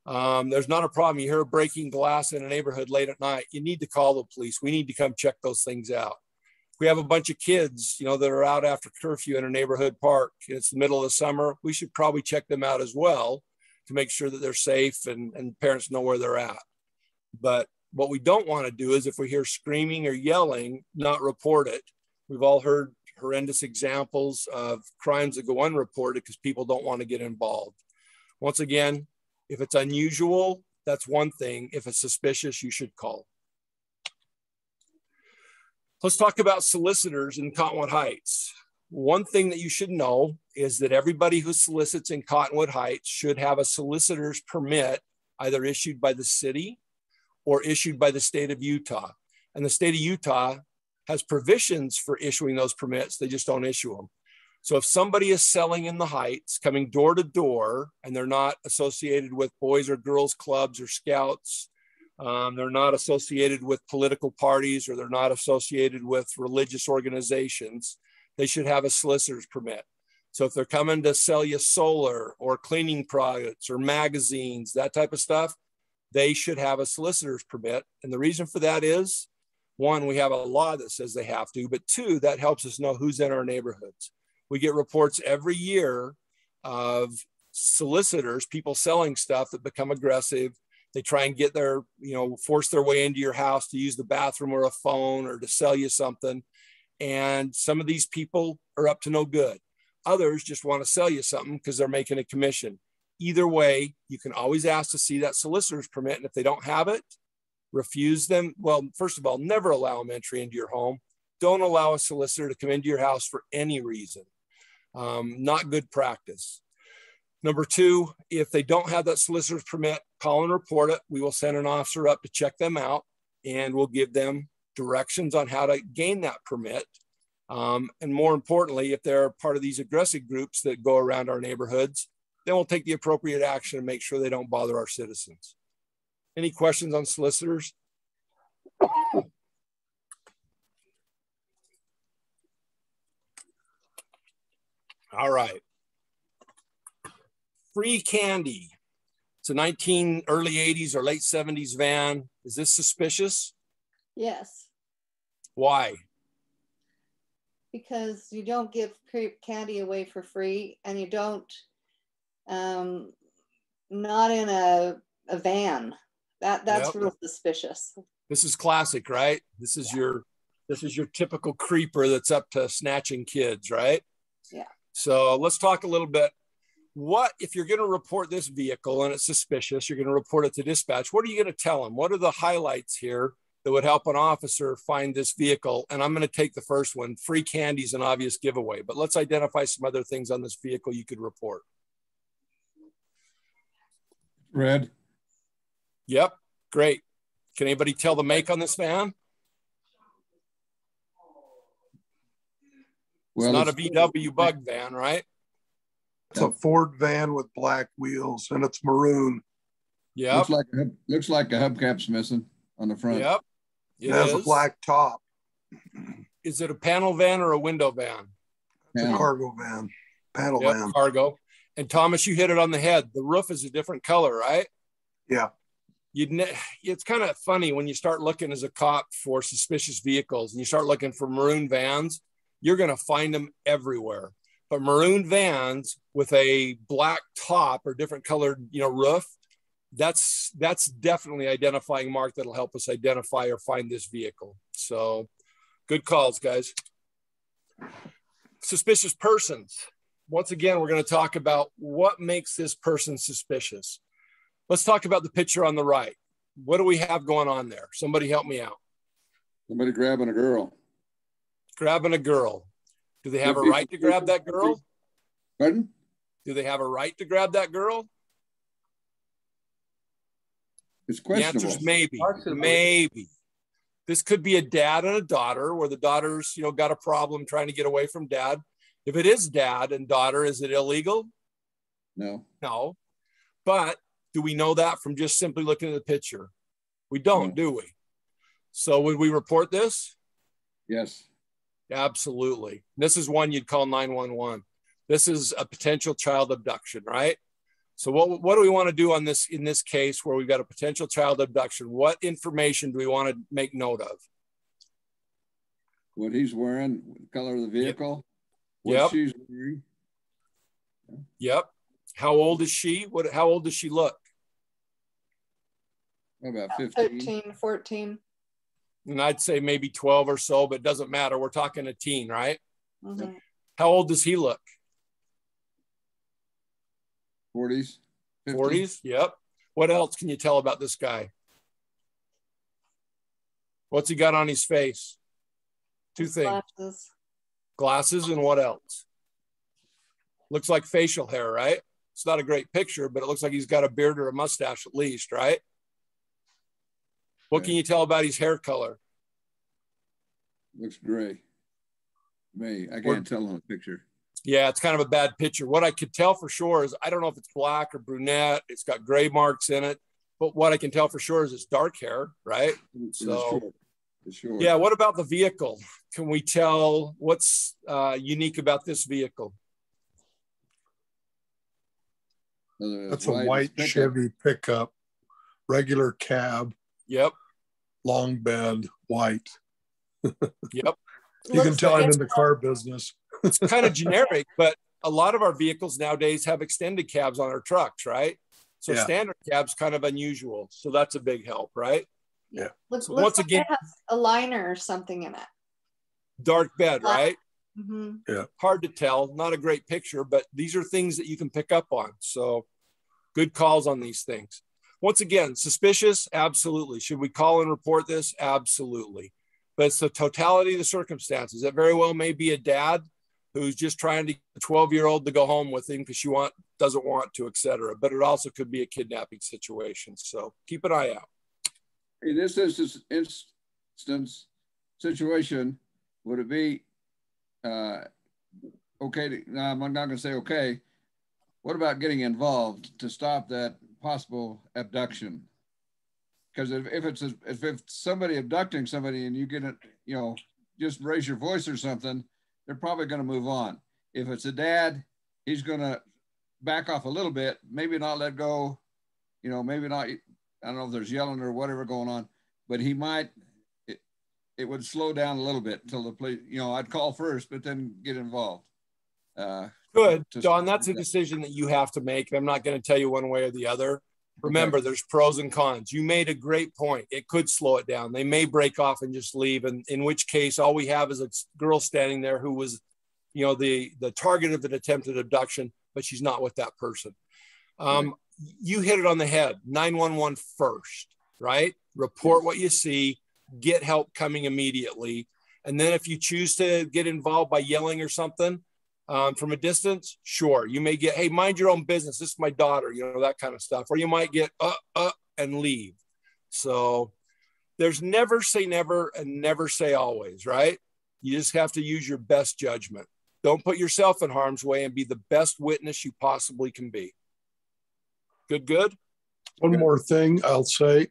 There's not a problem. You hear breaking glass in a neighborhood late at night, you need to call the police. We need to come check those things out. We have a bunch of kids, you know, that are out after curfew in a neighborhood park. It's the middle of the summer. We should probably check them out as well to make sure that they're safe and parents know where they're at. But what we don't want to do is, if we hear screaming or yelling, not report it. We've all heard horrendous examples of crimes that go unreported because people don't want to get involved. Once again, if it's unusual, that's one thing. If it's suspicious, you should call. Let's talk about solicitors in Cottonwood Heights. One thing that you should know is that everybody who solicits in Cottonwood Heights should have a solicitor's permit, either issued by the city or issued by the state of Utah. And the state of Utah has provisions for issuing those permits. They just don't issue them. So if somebody is selling in the Heights, coming door to door, and they're not associated with boys or girls clubs or scouts, they're not associated with political parties, or they're not associated with religious organizations, they should have a solicitor's permit. So if they're coming to sell you solar or cleaning products or magazines, that type of stuff, they should have a solicitor's permit. And the reason for that is, one, we have a law that says they have to, but two, that helps us know who's in our neighborhoods. We get reports every year of solicitors, people selling stuff that become aggressive. They try and get their, force their way into your house to use the bathroom or a phone or to sell you something. And some of these people are up to no good. Others just want to sell you something because they're making a commission. Either way, you can always ask to see that solicitor's permit. And if they don't have it, refuse them. Well, first of all, never allow them entry into your home. Don't allow a solicitor to come into your house for any reason. Not good practice. Number two, if they don't have that solicitor's permit, call and report it. We will send an officer up to check them out, and we'll give them directions on how to gain that permit. And more importantly, if they're part of these aggressive groups that go around our neighborhoods, then we'll take the appropriate action and make sure they don't bother our citizens. Any questions on solicitors? All right. Free candy. It's a early 80s or late 70s van. Is this suspicious?
Yes.
Why?
Because you don't give candy away for free, and you don't, not in a van. That's real suspicious. This
is classic, right? This is your typical creeper that's up to snatching kids, right?
Yeah.
So let's talk a little bit. What, if you're going to report this vehicle and it's suspicious, you're going to report it to dispatch. What are you going to tell them? What are the highlights here that would help an officer find this vehicle? And I'm going to take the first one. Free candy is an obvious giveaway, but let's identify some other things on this vehicle you could report.
Red.
Yep. Great. Can anybody tell the make on this van? Well, it's not a VW bug van, right?
It's a Ford van with black wheels, and it's maroon.
Yeah.
Looks like a hubcap's missing on the front.
Yep.
It has a black top.
Is it a panel van or a window van?
It's a cargo van. Panel van.
Cargo. And Thomas, you hit it on the head. The roof is a different color, right?
Yeah.
It's kind of funny when you start looking as a cop for suspicious vehicles and you start looking for maroon vans, you're going to find them everywhere. But maroon vans with a black top or different colored, roof, that's definitely an identifying mark that'll help us identify or find this vehicle. So good calls, guys. Suspicious persons. Once again, we're going to talk about what makes this person suspicious. Let's talk about the picture on the right. What do we have going on there? Somebody help me out.
Somebody grabbing a girl.
Grabbing a girl. Do they have a right to grab that girl?
Pardon?
Do they have a right to grab that girl?
It's questionable.
The answer is maybe. Maybe. This could be a dad and a daughter where the daughter's, got a problem trying to get away from dad. If it is dad and daughter, is it illegal?
No.
No. But do we know that from just simply looking at the picture? We don't, do we? So would we report this?
Yes.
Absolutely. This is one you'd call 911. This is a potential child abduction, right? So what do we want to do on this in this case where we've got a potential child abduction? What information do we want to make note of?
What he's wearing, the color of the vehicle,
what
she's wearing.
Yep. How old is she? How old does she look?
About 15.
13, 14.
And I'd say maybe 12 or so, but it doesn't matter. We're talking a teen, right?
Mm-hmm.
How old does he look?
40s.
40s, yep. What else can you tell about this guy? What's he got on his face? Two things. Glasses and what else? Looks like facial hair, right? It's not a great picture, but it looks like he's got a beard or a mustache at least, right? What can you tell about his hair color?
Looks gray. I can't tell on the picture.
Yeah, it's kind of a bad picture. What I could tell for sure is I don't know if it's black or brunette. It's got gray marks in it. But what I can tell for sure is it's dark hair, right? So,
sure.
Yeah, what about the vehicle? Can we tell what's unique about this vehicle?
That's a white Chevy pickup, regular cab.
Yep.
Long bed, white.
Yep.
You can tell I'm in the car business.
It's kind of generic, but a lot of our vehicles nowadays have extended cabs on our trucks, right? So standard cab's kind of unusual. So that's a big help, right?
Yeah.
Looks like it has a liner or something in it.
Dark bed, right?
Mm-hmm.
Yeah.
Hard to tell. Not a great picture, but these are things that you can pick up on. So good calls on these things. Once again, suspicious? Absolutely. Should we call and report this? Absolutely. But it's the totality of the circumstances. It very well may be a dad who's just trying to get a 12-year-old to go home with him because she doesn't want to, etc. But it also could be a kidnapping situation. So keep an eye out.
In this instance situation, would it be okay? No, I'm not going to say okay. What about getting involved to stop that possible abduction? Because if it's somebody abducting somebody and you get it, just raise your voice or something, they're probably going to move on. If it's a dad, he's going to back off a little bit, maybe not let go, maybe not. I don't know if there's yelling or whatever going on, but he might. It would slow down a little bit until the police. I'd call first, but then get involved.
Good, Don. That's a decision that you have to make. I'm not going to tell you one way or the other. Remember, there's pros and cons. You made a great point. It could slow it down. They may break off and just leave, and in which case, all we have is a girl standing there who was, the target of an attempted abduction, but she's not with that person. You hit it on the head. 911 first, right? Report what you see. Get help coming immediately, and then if you choose to get involved by yelling or something from a distance, sure, you may get, hey, mind your own business. This is my daughter, that kind of stuff. Or you might get and leave. So there's never say never and never say always, right? You just have to use your best judgment. Don't put yourself in harm's way and be the best witness you possibly can be. Good, good?
One more thing I'll say.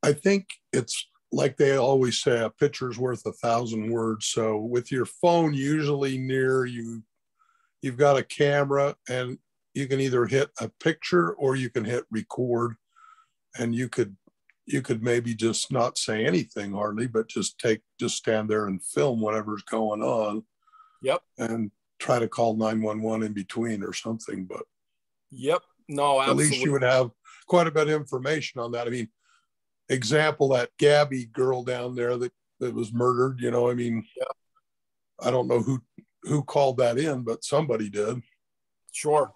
I think it's like they always say, a picture's worth 1,000 words. So with your phone usually near you, you've got a camera, and you can either hit a picture or you can hit record, and you could maybe just not say anything hardly, but just stand there and film whatever's going on.
Yep.
And try to call 911 in between or something. But
yep. No, absolutely.
At least you would have quite a bit of information on that. I mean, example, that Gabby girl down there that was murdered, you know, I mean,
yeah.
I don't know who called that in, but somebody did.
Sure.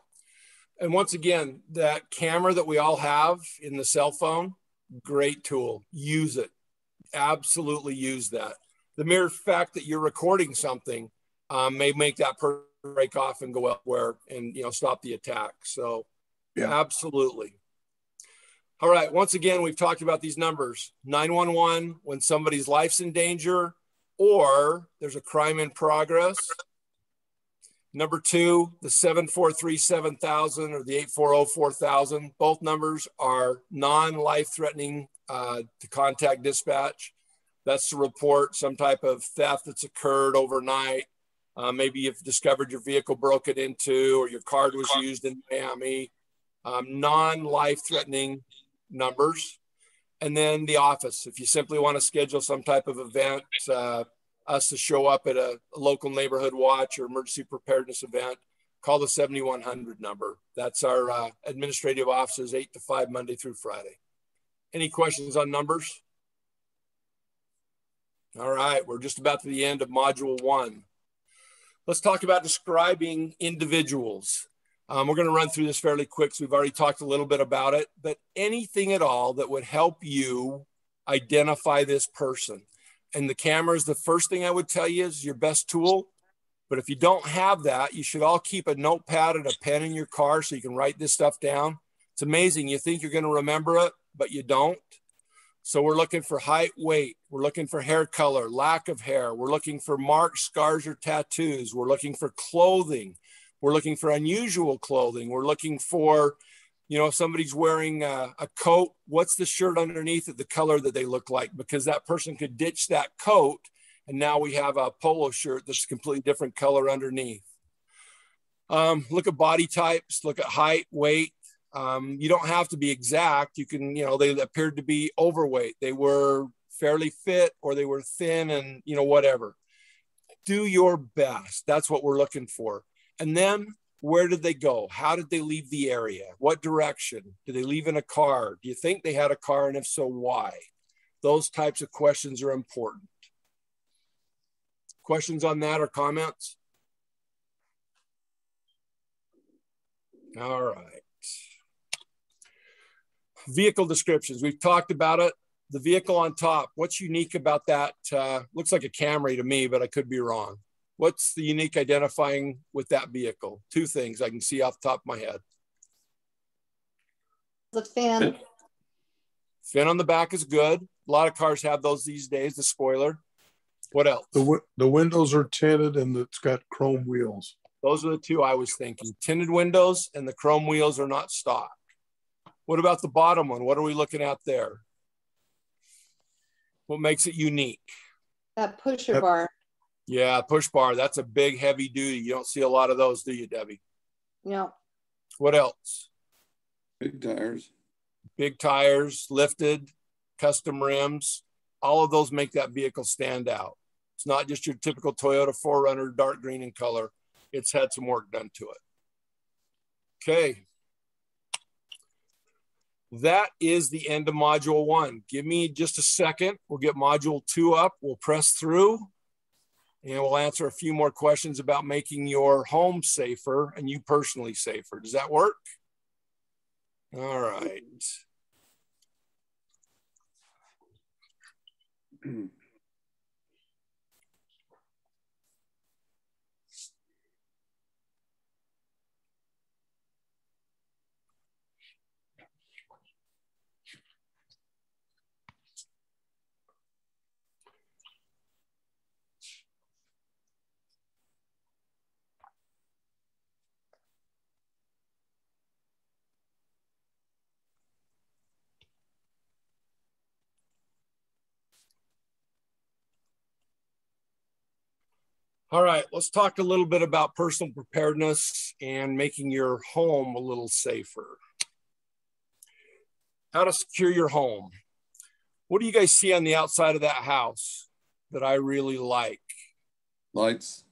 And once again, that camera that we all have in the cell phone, great tool. Use it. Absolutely use that. The mere fact that you're recording something may make that person break off and go elsewhere and, you know, stop the attack. So yeah, absolutely. All right. Once again, we've talked about these numbers. 911 when somebody's life's in danger or there's a crime in progress. Number 2, the 743-7000 or the 840-4000. Both numbers are non-life-threatening to contact dispatch. That's to report some type of theft that's occurred overnight. Maybe you've discovered your vehicle broken into or your card was used in Miami. Non-life-threatening numbers. And then the office. If you simply want to schedule some type of event, us to show up at a local neighborhood watch or emergency preparedness event, call the 7100 number. That's our administrative offices, 8 to 5, Monday through Friday. Any questions on numbers? All right, we're just about to the end of module 1. Let's talk about describing individuals. We're going to run through this fairly quick, so we've already talked a little bit about it, but anything at all that would help you identify this person. And the camera is the first thing I would tell you is your best tool. But if you don't have that, you should all keep a notepad and a pen in your car so you can write this stuff down. It's amazing. You think you're going to remember it, but you don't. So we're looking for height, weight. We're looking for hair color, lack of hair. We're looking for marks, scars, or tattoos. We're looking for clothing. We're looking for unusual clothing. We're looking for, you know, if somebody's wearing a coat, what's the shirt underneath it, the color that they look like? Because that person could ditch that coat, and now we have a polo shirt that's a completely different color underneath. Look at body types, look at height, weight. You don't have to be exact. You can, you know, they appeared to be overweight. They were fairly fit or they were thin and, you know, whatever. Do your best. That's what we're looking for. And then where did they go? How did they leave the area? What direction? Did they leave in a car? Do you think they had a car? And if so, why? Those types of questions are important. Questions on that or comments? All right. Vehicle descriptions. We've talked about it. The vehicle on top. What's unique about that? Looks like a Camry to me, but I could be wrong. What's the unique identifying with that vehicle? 2 things I can see off the top of my head.
The fin.
Fin on the back is good. A lot of cars have those these days, the spoiler. What else?
The windows are tinted and it's got chrome wheels.
Those are the 2 I was thinking. Tinted windows and the chrome wheels are not stock. What about the bottom one? What are we looking at there? What makes it unique?
That pusher bar.
Yeah, push bar. That's a big, heavy duty. You don't see a lot of those, do you, Debbie?
No.
What else?
Big tires.
Big tires, lifted, custom rims. All of those make that vehicle stand out. It's not just your typical Toyota 4Runner, dark green in color. It's had some work done to it. Okay. That is the end of module 1. Give me just a second. We'll get module 2 up. We'll press through and we'll answer a few more questions about making your home safer and you personally safer. Does that work? All right. All right, let's talk a little bit about personal preparedness and making your home a little safer. How to secure your home. What do you guys see on the outside of that house that I really like?
Lights.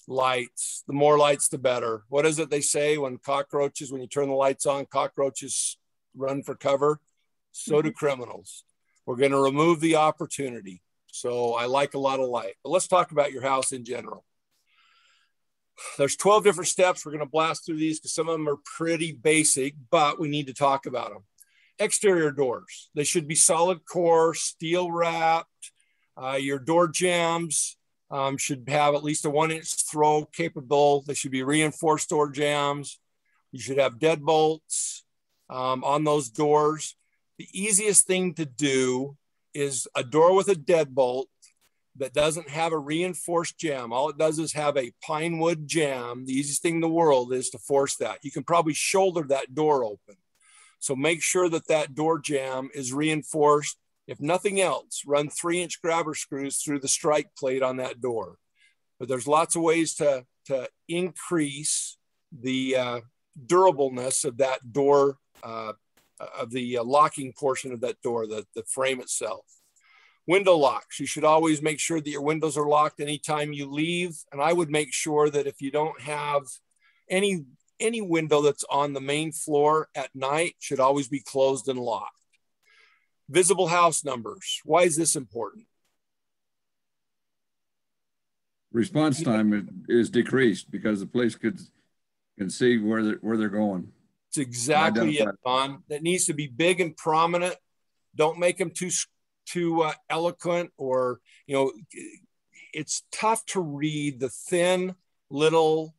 Lights. The more lights, the better. What is it they say when you turn the lights on, cockroaches run for cover? So do criminals. We're going to remove the opportunity. So I like a lot of light. But let's talk about your house in general. There's 12 different steps. We're going to blast through these because some of them are pretty basic, but we need to talk about them. Exterior doors. They should be solid core, steel wrapped. Your door jambs should have at least a 1-inch throw capable. They should be reinforced door jambs. You should have deadbolts on those doors. The easiest thing to do is a door with a deadbolt that doesn't have a reinforced jamb. All it does is have a pine wood jamb. The easiest thing in the world is to force that. You can probably shoulder that door open. So make sure that that door jamb is reinforced. If nothing else, run 3-inch grabber screws through the strike plate on that door. But there's lots of ways to increase the durableness of that door, of the locking portion of that door, the frame itself. Window locks. You should always make sure that your windows are locked anytime you leave. And I would make sure that if you don't have any window that's on the main floor at night, should always be closed and locked. Visible house numbers. Why is this important?
Response time is decreased because the police can see where they're going.
It's exactly it, Don. That needs to be big and prominent. Don't make them too eloquent, or it's tough to read the thin little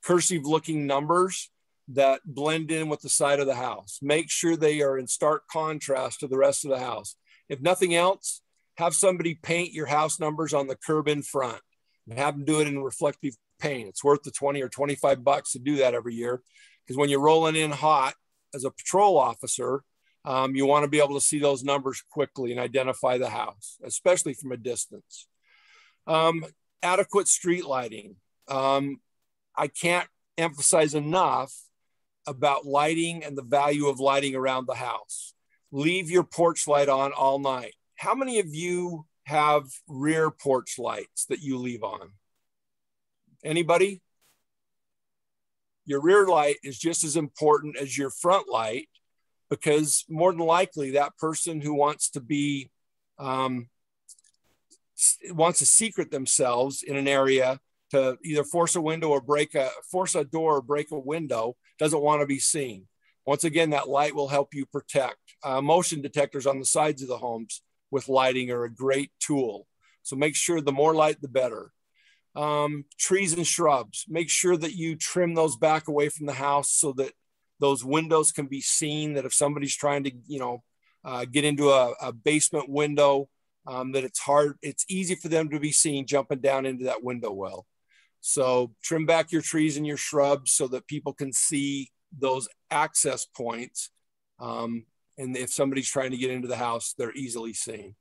cursive looking numbers that blend in with the side of the house. Make sure they are in stark contrast to the rest of the house. If nothing else, have somebody paint your house numbers on the curb in front and have them do it in reflective paint. It's worth the 20 or 25 bucks to do that every year, because when you're rolling in hot as a patrol officer, you want to be able to see those numbers quickly and identify the house, especially from a distance. Adequate street lighting. I can't emphasize enough about lighting and the value of lighting around the house. Leave your porch light on all night. How many of you have rear porch lights that you leave on? Anybody? Your rear light is just as important as your front light, because more than likely that person who wants to be, wants to secret themselves in an area to either force a window or force a door or break a window, doesn't want to be seen. Once again, that light will help you protect. Motion detectors on the sides of the homes with lighting are a great tool. So make sure the more light, the better. Trees and shrubs, make sure that you trim those back away from the house so that those windows can be seen, that if somebody's trying to, get into a basement window, that it's easy for them to be seen jumping down into that window well. So trim back your trees and your shrubs so that people can see those access points. And if somebody's trying to get into the house, they're easily seen.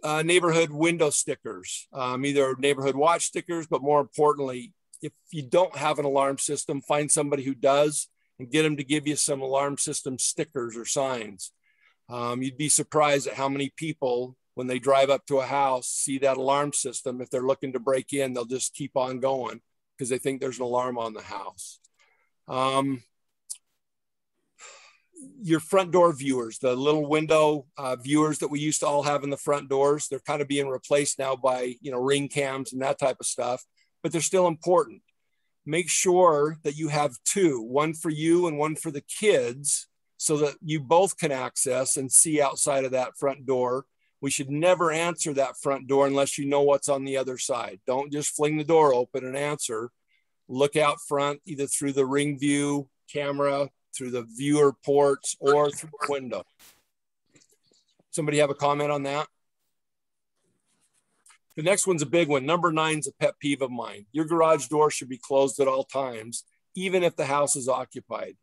Neighborhood window stickers, either neighborhood watch stickers, but more importantly, if you don't have an alarm system, find somebody who does and get them to give you some alarm system stickers or signs. You'd be surprised at how many people, when they drive up to a house, see that alarm system. If they're looking to break in, they'll just keep on going because they think there's an alarm on the house. Your front door viewers, the little window viewers that we used to all have in the front doors, they're kind of being replaced now by, ring cams and that type of stuff, but they're still important. Make sure that you have two, one for you and one for the kids, so that you both can access and see outside of that front door. We should never answer that front door unless you know what's on the other side. Don't just fling the door open and answer. Look out front, either through the ring view camera, through the viewer ports, or through the window. Somebody have a comment on that? The next one's a big one. Number 9's a pet peeve of mine. Your garage door should be closed at all times, even if the house is occupied.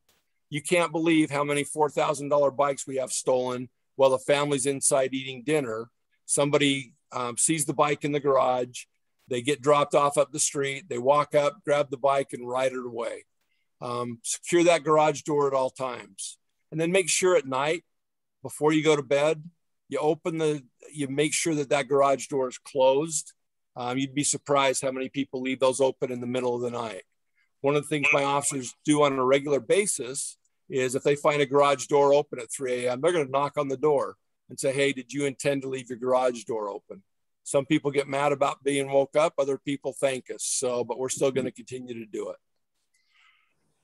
You can't believe how many $4,000 bikes we have stolen while the family's inside eating dinner. Somebody sees the bike in the garage, They get dropped off up the street. They walk up, grab the bike, and ride it away. Secure that garage door at all times. And then make sure at night, before you go to bed, you make sure that garage door is closed. You'd be surprised how many people leave those open in the middle of the night. One of the things my officers do on a regular basis is if they find a garage door open at 3 a.m., they're going to knock on the door and say, hey, did you intend to leave your garage door open? Some people get mad about being woke up. Other people thank us. But we're still going to continue to do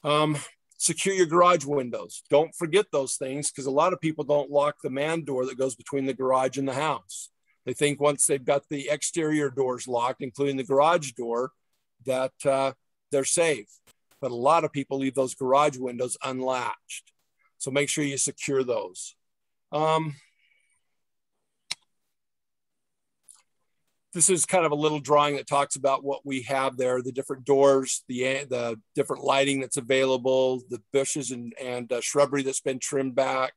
it. Secure your garage windows. Don't forget those things, because a lot of people don't lock the man door that goes between the garage and the house. They think once they've got the exterior doors locked, including the garage door, that they're safe. But a lot of people leave those garage windows unlatched. So make sure you secure those. This is kind of a little drawing that talks about what we have there, the different doors, the different lighting that's available, the bushes and shrubbery that's been trimmed back,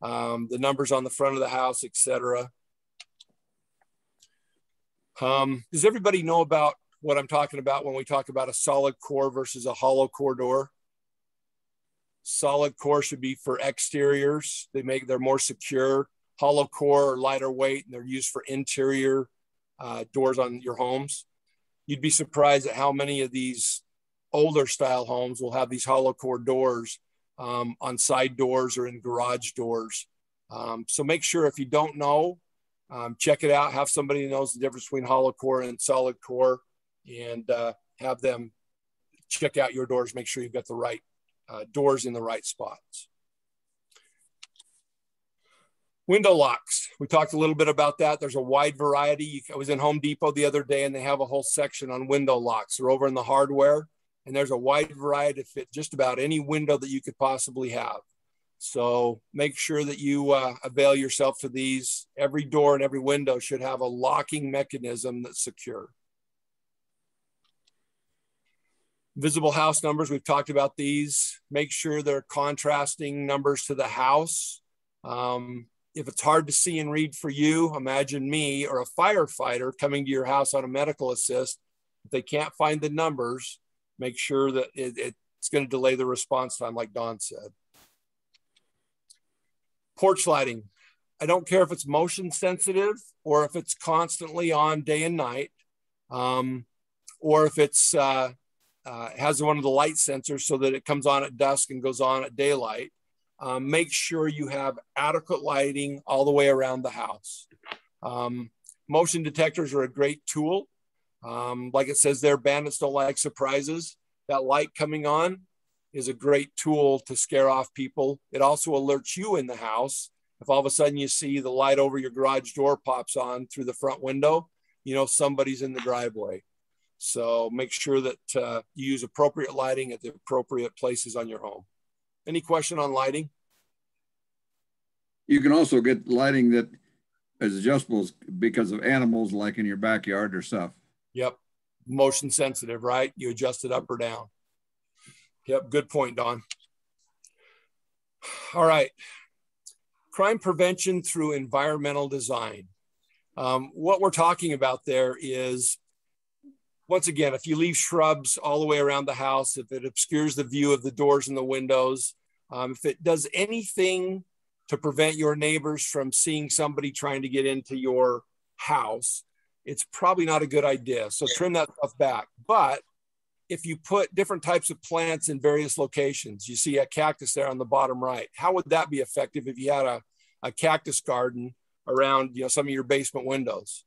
the numbers on the front of the house, etc. Does everybody know about what I'm talking about when we talk about a solid core versus a hollow core door? Solid core should be for exteriors. They're more secure. Hollow core are lighter weight, and they're used for interior doors on your homes. You'd be surprised at how many of these older style homes will have these hollow core doors on side doors or in garage doors. So make sure, if you don't know, check it out. Have somebody who knows the difference between hollow core and solid core, and have them check out your doors. Make sure you've got the right doors in the right spots. Window locks. We talked a little bit about that. There's a wide variety. I was in Home Depot the other day, and they have a whole section on window locks. They're over in the hardware, and there's a wide variety to fit just about any window that you could possibly have. So make sure that you avail yourself to these. Every door and every window should have a locking mechanism that's secure. Visible house numbers. We've talked about these. Make sure they're contrasting numbers to the house. If it's hard to see and read for you, imagine me or a firefighter coming to your house on a medical assist. If they can't find the numbers, make sure that it's going to delay the response time, like Don said. Porch lighting. I don't care if it's motion sensitive or if it's constantly on day and night, or if it's has one of the light sensors so that it comes on at dusk and goes on at daylight. Make sure you have adequate lighting all the way around the house. Motion detectors are a great tool. Like it says there, bandits don't like surprises. That light coming on is a great tool to scare off people. It also alerts you in the house. If all of a sudden you see the light over your garage door pops on through the front window, you know somebody's in the driveway. So make sure that you use appropriate lighting at the appropriate places on your home. Any question on lighting?
You can also get lighting that is adjustable because of animals, like in your backyard or stuff.
Yep. Motion sensitive, right? You adjust it up or down. Yep. Good point, Don. All right. Crime prevention through environmental design. What we're talking about there is, once again, if you leave shrubs all the way around the house, if it obscures the view of the doors and the windows, if it does anything to prevent your neighbors from seeing somebody trying to get into your house, it's probably not a good idea. So trim that stuff back. But if you put different types of plants in various locations, you see a cactus there on the bottom right, how would that be effective if you had a cactus garden around, some of your basement windows?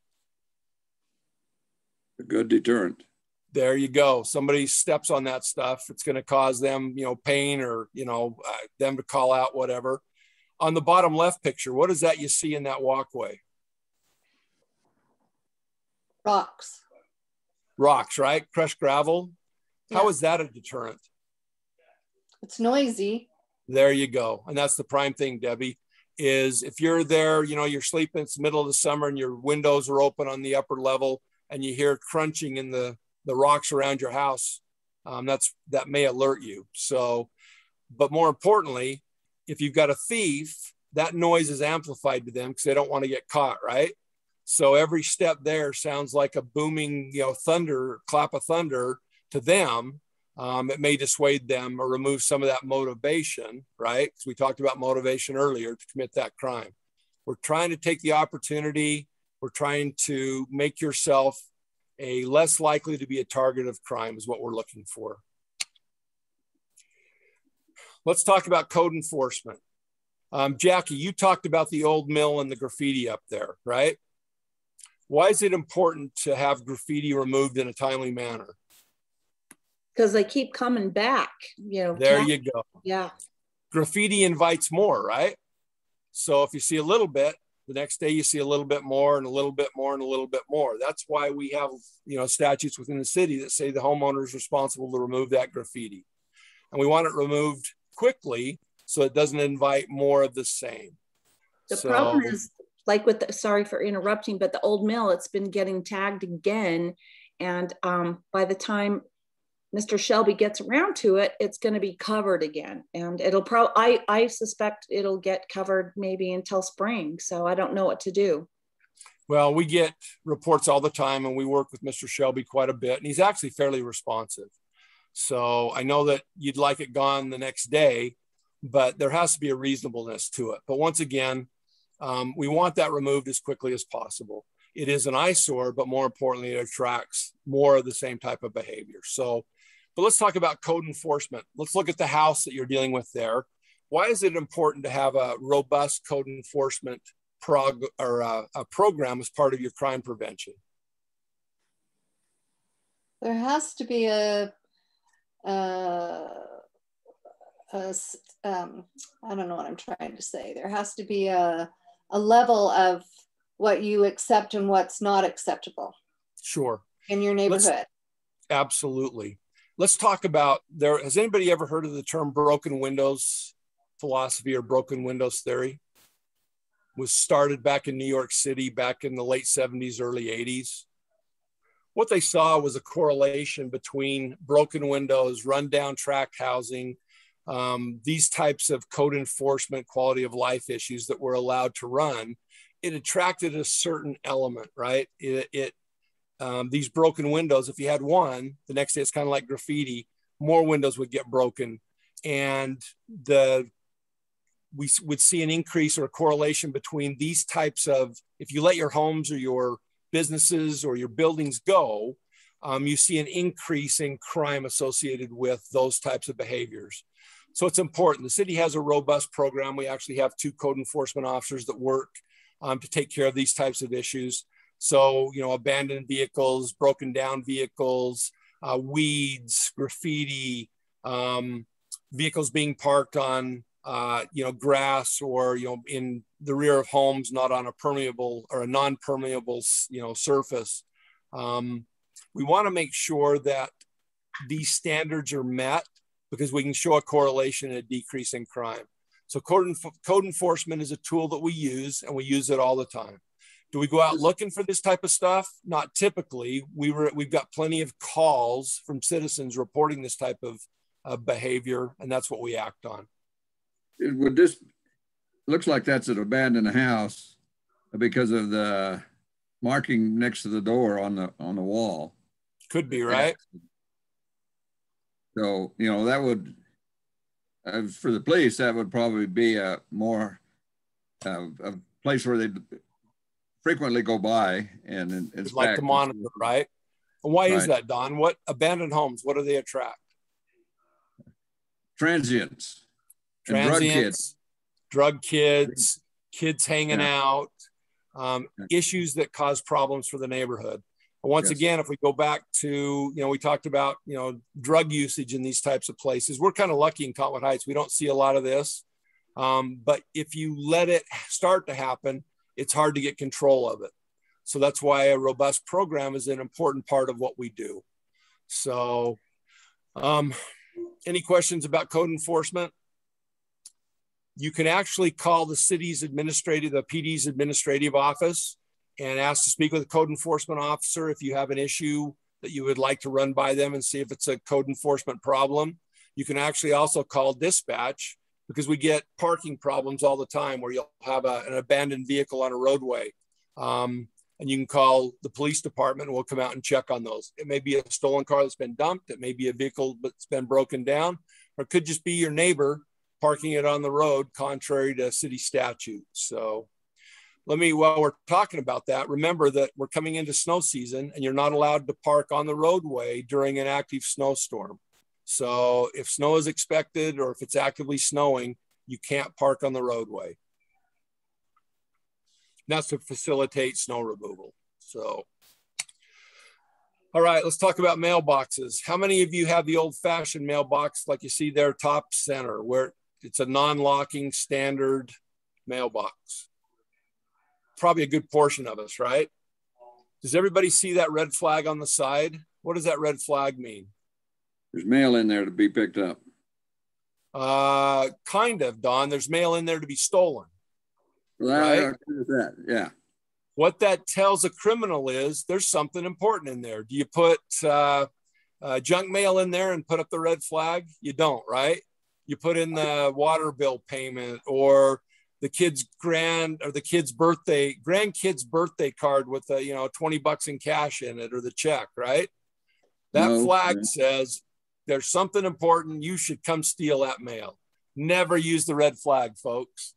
A good deterrent.
There you go. Somebody steps on that stuff, it's going to cause them, pain, or, them to call out, whatever. On the bottom left picture, what is that you see in that walkway?
Rocks.
Rocks, right? Crushed gravel. Yeah. How is that a deterrent?
It's noisy.
There you go. And that's the prime thing, Debbie, is if you're there, you're sleeping, it's the middle of the summer and your windows are open on the upper level, and you hear crunching in the rocks around your house, that may alert you. So, but more importantly, if you've got a thief, that noise is amplified to them because they don't want to get caught, right? So every step there sounds like a booming, thunder, clap of thunder to them. It may dissuade them or remove some of that motivation, right? Because we talked about motivation earlier to commit that crime. We're trying to take the opportunity. We're trying to make yourself a less likely to be a target of crime is what we're looking for. Let's talk about code enforcement. Jackie, you talked about the old mill and the graffiti up there, right? Why is it important to have graffiti removed in a timely manner?
Because they keep coming back,
There you go.
Yeah.
Graffiti invites more, right? So if you see a little bit, the next day you see a little bit more and a little bit more and a little bit more. That's why we have, statutes within the city that say the homeowner is responsible to remove that graffiti. And we want it removed quickly so it doesn't invite more of the same.
The problem is, like sorry for interrupting, but the old mill, it's been getting tagged again. And by the time Mr. Shelby gets around to it, it's going to be covered again. And it'll probably, I suspect it'll get covered maybe until spring. So I don't know what to do.
Well, we get reports all the time and we work with Mr. Shelby quite a bit, and he's actually fairly responsive. So I know that you'd like it gone the next day, but there has to be a reasonableness to it. But once again, we want that removed as quickly as possible. It is an eyesore, but more importantly, it attracts more of the same type of behavior. So, but let's talk about code enforcement. Let's look at the house that you're dealing with there. Why is it important to have a robust code enforcement a program as part of your crime prevention?
There has to be I don't know what I'm trying to say. There has to be a level of what you accept and what's not acceptable.
Sure.
In your neighborhood.
Absolutely. Let's talk about has anybody ever heard of the term broken windows philosophy or broken windows theory? It was started back in New York City back in the late 70s, early 80s. What they saw was a correlation between broken windows, rundown tract housing, these types of code enforcement, quality of life issues that were allowed to run. It attracted a certain element, right? These broken windows, if you had one, the next day it's kind of like graffiti, more windows would get broken. And we would see an increase or a correlation between these types of, if you let your homes or your businesses or your buildings go, you see an increase in crime associated with those types of behaviors. So it's important. The city has a robust program. We actually have 2 code enforcement officers that work to take care of these types of issues. So, abandoned vehicles, broken down vehicles, weeds, graffiti, vehicles being parked on, grass or, in the rear of homes, not on a permeable or a non-permeable, surface. We want to make sure that these standards are met because we can show a correlation and a decrease in crime. So code enforcement is a tool that we use, and we use it all the time. Do we go out looking for this type of stuff? Not typically. We've got plenty of calls from citizens reporting this type of behavior, and that's what we act on.
Looks like that's an abandoned house because of the marking next to the door on the wall.
Could be, right?
So, that would, for the police, that would probably be a place where they frequently go by and inspect.
Like to monitor, right? And why is that, Don? What abandoned homes, what do they attract?
Transients.
Drug kids, kids hanging out, issues that cause problems for the neighborhood. But once again, if we go back to, we talked about, drug usage in these types of places. We're kind of lucky in Cottonwood Heights. We don't see a lot of this. But if you let it start to happen, it's hard to get control of it. So that's why a robust program is an important part of what we do. So any questions about code enforcement? You can actually call the city's the PD's administrative office and ask to speak with a code enforcement officer if you have an issue that you would like to run by them and see if it's a code enforcement problem. You can actually also call dispatch because we get parking problems all the time where you'll have an abandoned vehicle on a roadway. and you can call the police department and we'll come out and check on those. It may be a stolen car that's been dumped. It may be a vehicle that's been broken down, or it could just be your neighbor parking it on the road contrary to city statute. So while we're talking about that, remember that we're coming into snow season and you're not allowed to park on the roadway during an active snowstorm. So if snow is expected or if it's actively snowing, you can't park on the roadway. And that's to facilitate snow removal. So, all right, let's talk about mailboxes. How many of you have the old-fashioned mailbox like you see there top center, where it's a non-locking standard mailbox? Probably a good portion of us, right? Does everybody see that red flag on the side? What does that red flag mean?
There's mail in there to be picked up.
Kind of, Don. There's mail in there to be stolen.
Well,
right?
I agree with that. Yeah.
What that tells a criminal is there's something important in there. Do you put junk mail in there and put up the red flag? You don't, right? You put in the water bill payment or the kid's grandkid's birthday card with $20 in cash in it, or the check, right? That flag says there's something important. You should come steal that mail. Never use the red flag, folks.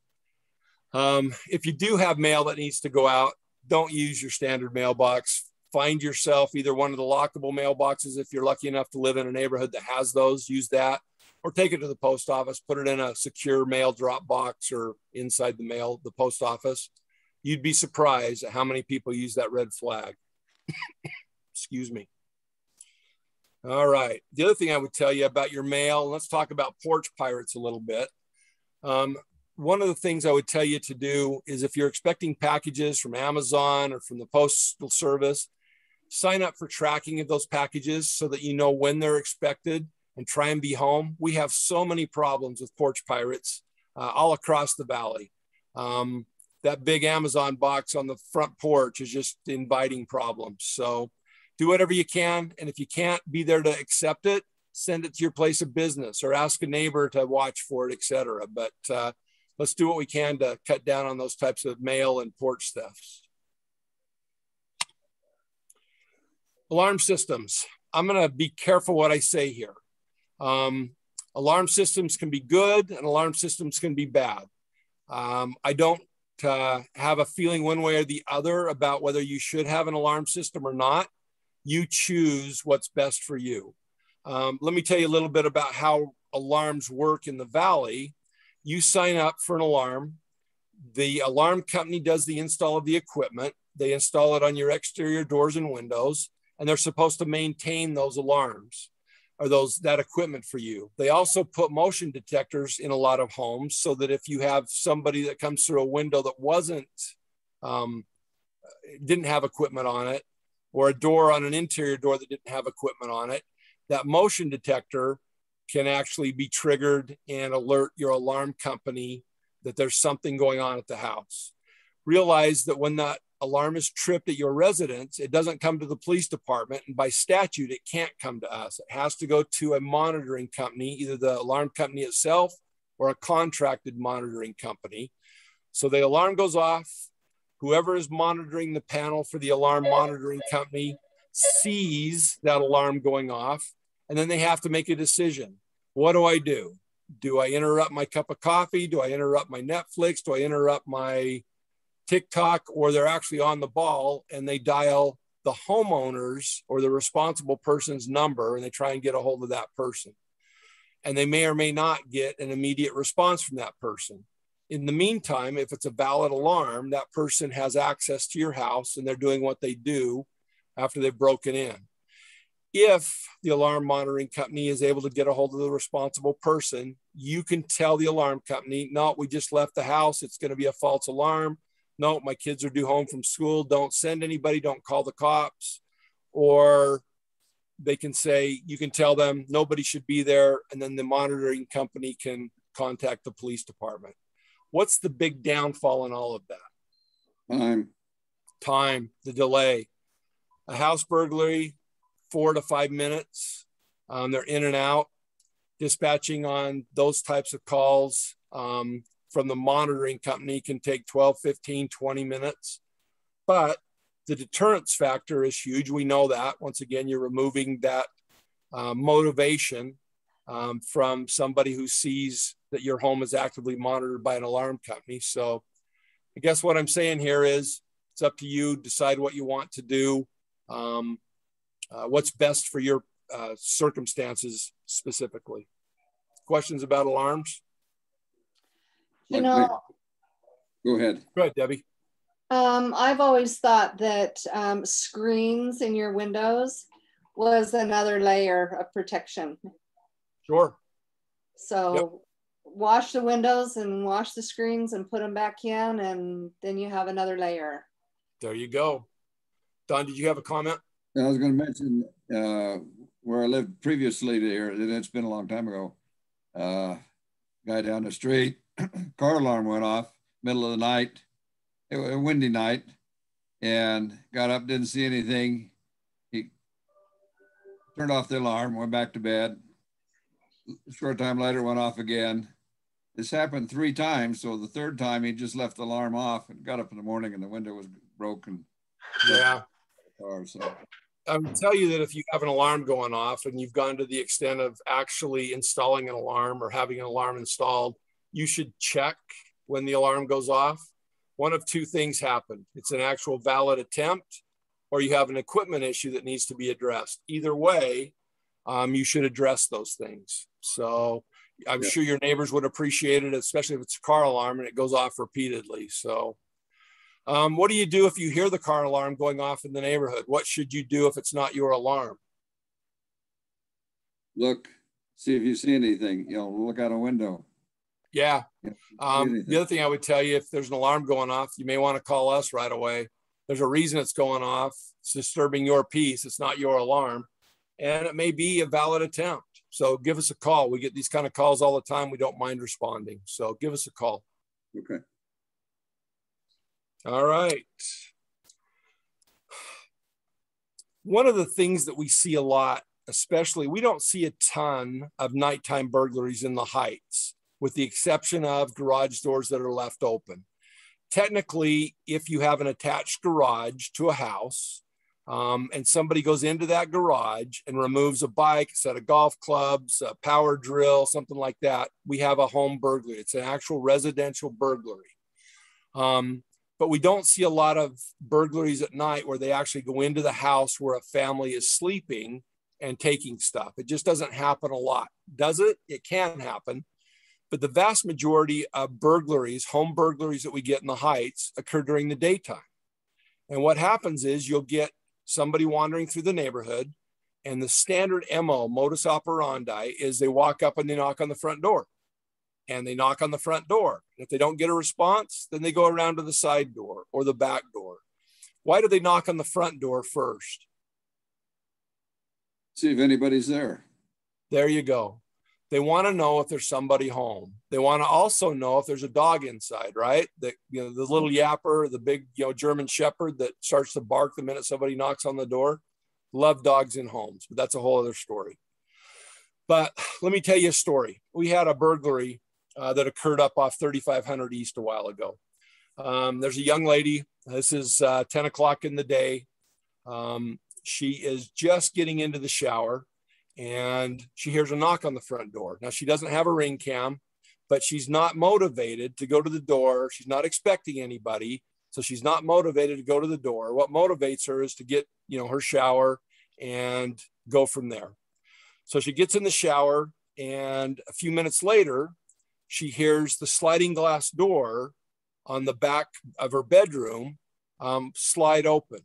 If you do have mail that needs to go out, don't use your standard mailbox. Find yourself either one of the lockable mailboxes. If you're lucky enough to live in a neighborhood that has those, use that, or take it to the post office, put it in a secure mail drop box or inside the post office. You'd be surprised at how many people use that red flag. Excuse me. All right. The other thing I would tell you about your mail, let's talk about porch pirates a little bit. One of the things I would tell you to do is if you're expecting packages from Amazon or from the Postal Service, sign up for tracking of those packages so that you know when they're expected and try and be home. We have so many problems with porch pirates all across the valley. That big Amazon box on the front porch is just inviting problems. So do whatever you can. And if you can't be there to accept it, send it to your place of business or ask a neighbor to watch for it, etc. But let's do what we can to cut down on those types of mail and porch thefts. Alarm systems. I'm going to be careful what I say here. Alarm systems can be good and alarm systems can be bad. I don't have a feeling one way or the other about whether you should have an alarm system or not. You choose what's best for you. Let me tell you a little bit about how alarms work in the valley. You sign up for an alarm. The alarm company does the install of the equipment. They install it on your exterior doors and windows, and they're supposed to maintain those alarms or that equipment for you. They also put motion detectors in a lot of homes so that if you have somebody that comes through a window that didn't have equipment on it, or a door on an interior door that didn't have equipment on it, that motion detector can actually be triggered and alert your alarm company that there's something going on at the house. Realize that when that alarm is tripped at your residence, it doesn't come to the police department, and by statute, it can't come to us. It has to go to a monitoring company, either the alarm company itself or a contracted monitoring company. So the alarm goes off. Whoever is monitoring the panel for the alarm monitoring company sees that alarm going off, and then they have to make a decision. What do I do? Do I interrupt my cup of coffee? Do I interrupt my Netflix? Do I interrupt my TikTok? Or they're actually on the ball and they dial the homeowner's or the responsible person's number and they try and get a hold of that person. And they may or may not get an immediate response from that person. In the meantime, if it's a valid alarm, that person has access to your house and they're doing what they do after they've broken in. If the alarm monitoring company is able to get a hold of the responsible person, you can tell the alarm company, no, we just left the house. It's going to be a false alarm. No, my kids are due home from school. Don't send anybody. Don't call the cops. Or they can say, you can tell them nobody should be there. And then the monitoring company can contact the police department. What's the big downfall in all of that? Time, the delay. A house burglary, 4 to 5 minutes. They're in and out. Dispatching on those types of calls from the monitoring company can take 12, 15, 20 minutes. But The deterrence factor is huge. We know that. Once again, you're removing that motivation from somebody who sees that your home is actively monitored by an alarm company. So I guess what I'm saying here is it's up to you. Decide what you want to do. What's best for your circumstances specifically. Questions about alarms?
You know,
go ahead.
Go ahead, Debbie.
I've always thought that screens in your windows was another layer of protection.
Sure.
So
yep.
Wash the windows and wash the screens and put them back in, and then you have another layer.
There you go. Don, did you have a comment?
I was going to mention where I lived previously there, and it's been a long time ago. Guy down the street, car alarm went off, middle of the night. It was a windy night, and got up, didn't see anything. He turned off the alarm, went back to bed. A short time later, went off again. This happened 3 times. So the 3rd time, he just left the alarm off and got up in the morning, and the window was broken.
Yeah.
So
I would tell you that if you have an alarm going off and you've gone to the extent of actually installing an alarm or having an alarm installed, you should check when the alarm goes off. One of 2 things happen. It's an actual valid attempt, or you have an equipment issue that needs to be addressed. Either way, you should address those things. So I'm sure your neighbors would appreciate it, especially if it's a car alarm and it goes off repeatedly. So what do you do if you hear the car alarm going off in the neighborhood? What should you do if it's not your alarm?
Look, see if you see anything, look out a window.
Yeah. The other thing I would tell you, if there's an alarm going off, you may want to call us right away. There's a reason it's going off. It's disturbing your peace. It's not your alarm. And it may be a valid attempt. So give us a call. We get these kind of calls all the time. We don't mind responding. So give us a call.
Okay.
All right. One of the things that we see a lot, especially, we don't see a ton of nighttime burglaries in the Heights, with the exception of garage doors that are left open. Technically, if you have an attached garage to a house, and somebody goes into that garage and removes a bike, a set of golf clubs, a power drill, something like that, we have a home burglary. It's an actual residential burglary. But we don't see a lot of burglaries at night where they actually go into the house where a family is sleeping and taking stuff. It just doesn't happen a lot. Does it? It can happen. But the vast majority of burglaries, home burglaries that we get in the Heights, occur during the daytime. And what happens is you'll get somebody wandering through the neighborhood, and the standard MO, modus operandi, is they walk up and they knock on the front door. And they knock on the front door. If they don't get a response, then they go around to the side door or the back door. Why do they knock on the front door first?
See if anybody's there.
There you go. They want to know if there's somebody home. They want to also know if there's a dog inside, right? The little yapper, the big, German Shepherd that starts to bark the minute somebody knocks on the door. Love dogs in homes, but that's a whole other story. But let me tell you a story. We had a burglary that occurred up off 3500 East a while ago. There's a young lady. This is 10 o'clock in the day. She is just getting into the shower, and she hears a knock on the front door. Now, she doesn't have a ring cam, but she's not motivated to go to the door. She's not expecting anybody, so she's not motivated to go to the door. What motivates her is to get, her shower and go from there. So she gets in the shower, and a few minutes later, she hears the sliding glass door on the back of her bedroom slide open.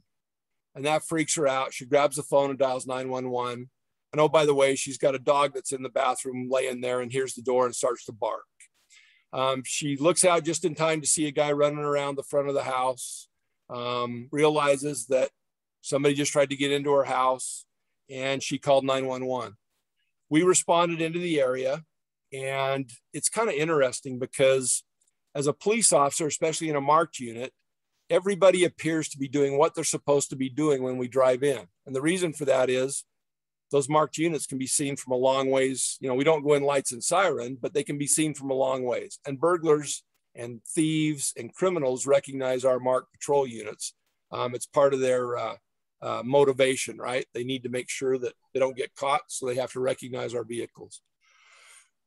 And that freaks her out. She grabs the phone and dials 911. And oh, by the way, she's got a dog that's in the bathroom laying there and hears the door and starts to bark. She looks out just in time to see a guy running around the front of the house, realizes that somebody just tried to get into her house, and she called 911. We responded into the area, and it's kind of interesting because as a police officer, especially in a marked unit, everybody appears to be doing what they're supposed to be doing when we drive in. And the reason for that is those marked units can be seen from a long ways. We don't go in lights and siren, but they can be seen from a long ways. And burglars and thieves and criminals recognize our marked patrol units It's part of their motivation, right? They need to make sure that they don't get caught, so they have to recognize our vehicles.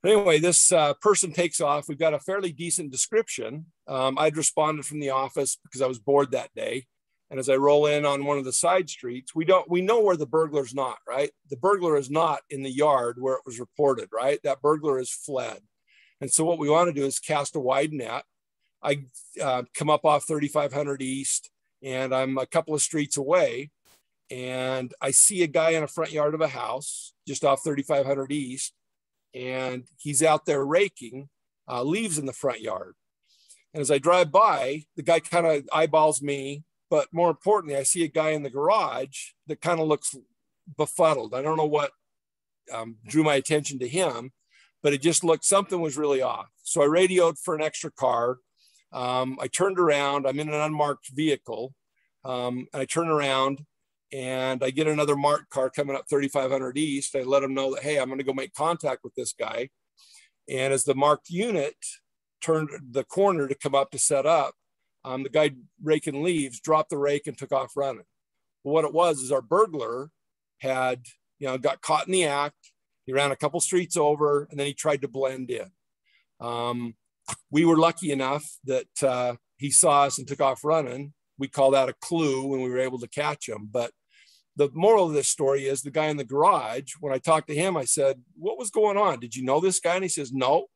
Anyway, this person takes off. We've got a fairly decent description. I'd responded from the office because I was bored that day. And as I roll in on one of the side streets, we know where the burglar's not, right? The burglar is not in the yard where it was reported, right? That burglar has fled. And so what we want to do is cast a wide net. I come up off 3500 East, and I'm a couple of streets away, and I see a guy in a front yard of a house just off 3500 East, and he's out there raking leaves in the front yard. And as I drive by, the guy kind of eyeballs me, but more importantly, I see a guy in the garage that kind of looks befuddled. I don't know what drew my attention to him, but it just looked, something was really off. So I radioed for an extra car. I turned around, I'm in an unmarked vehicle. And I turn around and I get another marked car coming up 3500 East. I let them know that, hey, I'm going to go make contact with this guy. And as the marked unit turned the corner to come up to set up, the guy raking leaves dropped the rake and took off running. Well, what it was is our burglar had, got caught in the act. He ran a couple streets over, and then he tried to blend in. We were lucky enough that he saw us and took off running. We call that a clue when we were able to catch him. But the moral of this story is the guy in the garage, when I talked to him, I said, what was going on? Did you know this guy? And he says, no.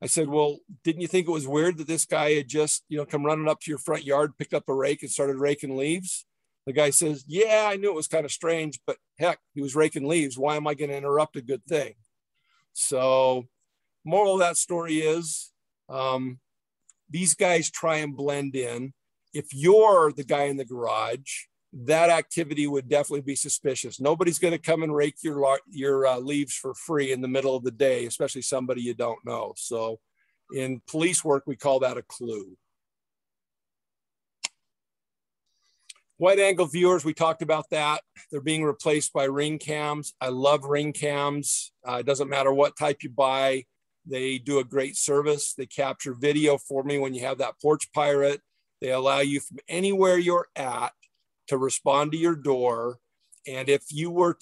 I said, well, didn't you think it was weird that this guy had just, come running up to your front yard, picked up a rake and started raking leaves? The guy says, yeah, I knew it was kind of strange, but heck, he was raking leaves. Why am I going to interrupt a good thing? So moral of that story is these guys try and blend in. If you're the guy in the garage, that activity would definitely be suspicious. Nobody's going to come and rake your leaves for free in the middle of the day, especially somebody you don't know. So in police work, we call that a clue. Wide angle viewers, we talked about that. They're being replaced by ring cams. I love ring cams. It doesn't matter what type you buy. They do a great service. They capture video for me when you have that porch pirate. They allow you from anywhere you're at to respond to your door. And if your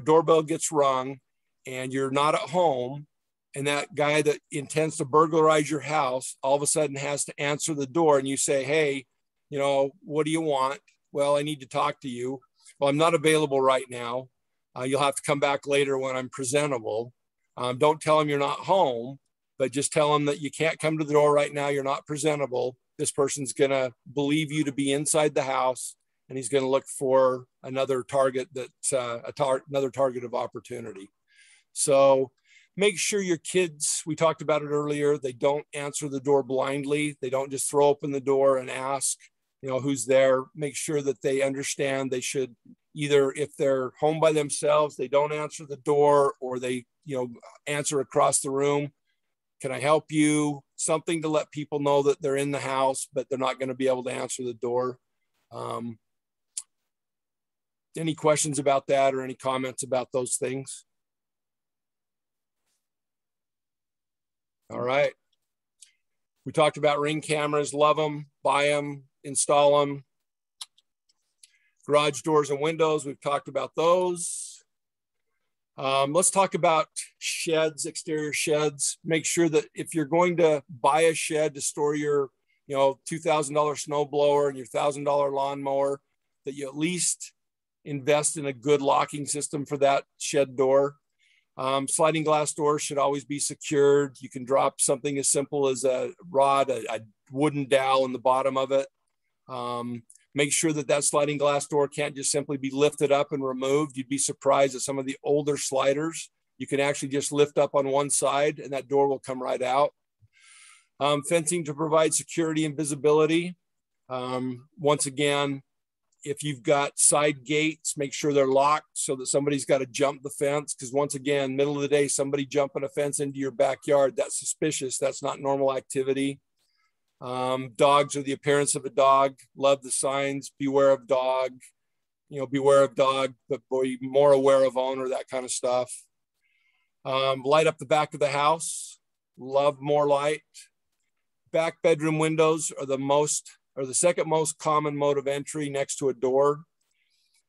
doorbell gets rung and you're not at home, and that guy that intends to burglarize your house all of a sudden has to answer the door, and you say, hey, what do you want? Well, I need to talk to you. Well, I'm not available right now. You'll have to come back later when I'm presentable. Don't tell him you're not home, but just tell him that you can't come to the door right now. You're not presentable. This person's going to believe you to be inside the house, and he's going to look for another target another target of opportunity. So make sure your kids, we talked about it earlier, they don't answer the door blindly. They don't just throw open the door and ask, who's there. Make sure that they understand they should either, if they're home by themselves, they don't answer the door, or they, answer across the room. Can I help you? Something to let people know that they're in the house, but they're not going to be able to answer the door. Any questions about that or any comments about those things? All right. We talked about ring cameras, love them, buy them, install them. Garage doors and windows, we've talked about those. Let's talk about sheds, exterior sheds. Make sure that if you're going to buy a shed to store your, $2,000 snow blower and your $1,000 lawnmower, that you at least invest in a good locking system for that shed door. Sliding glass doors should always be secured. You can drop something as simple as a rod, a wooden dowel in the bottom of it. Make sure that sliding glass door can't just simply be lifted up and removed. You'd be surprised at some of the older sliders. You can actually just lift up on one side and that door will come right out. Fencing to provide security and visibility. Once again, if you've got side gates, make sure they're locked so that somebody's got to jump the fence. Because once again, middle of the day, somebody jumping a fence into your backyard, that's suspicious. That's not normal activity. Dogs are the appearance of a dog. Love the signs, beware of dog, beware of dog, but be more aware of owner, that kind of stuff. Light up the back of the house. Love more light. Back bedroom windows are the most are the second most common mode of entry next to a door.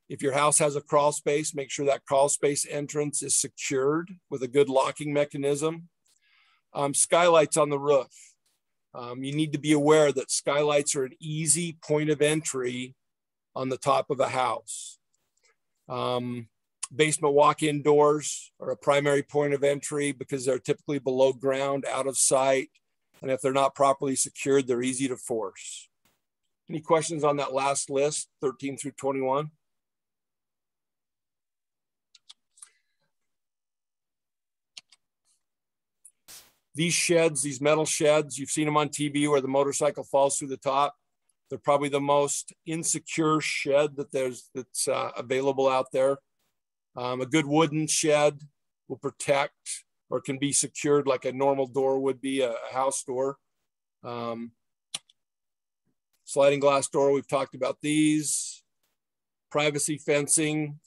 If your house has a crawl space, make sure that crawl space entrance is secured with a good locking mechanism. Skylights on the roof. You need to be aware that skylights are an easy point of entry on the top of a house. Basement walk-in doors are a primary point of entry because they're typically below ground, out of sight. And if they're not properly secured, they're easy to force. Any questions on that last list, 13 through 21? These sheds, these metal sheds, you've seen them on TV where the motorcycle falls through the top. They're probably the most insecure shed that's available out there. A good wooden shed will protect or can be secured like a normal door would be, a house door. Sliding glass door, we've talked about these. Privacy fencing.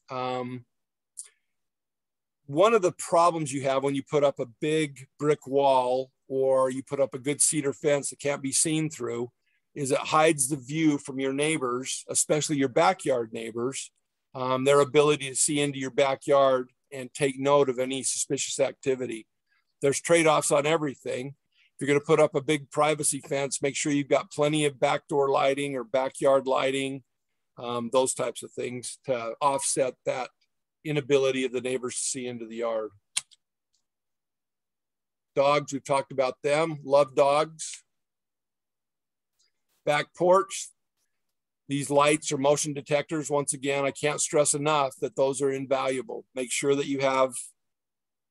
One of the problems you have when you put up a big brick wall or you put up a good cedar fence that can't be seen through is it hides the view from your neighbors, especially your backyard neighbors, their ability to see into your backyard and take note of any suspicious activity. There's trade-offs on everything. If you're going to put up a big privacy fence, make sure you've got plenty of backdoor lighting or backyard lighting, those types of things to offset that inability of the neighbors to see into the yard. Dogs, we've talked about them. Love dogs. Back porch. These lights are motion detectors. Once again, I can't stress enough that those are invaluable. Make sure that you have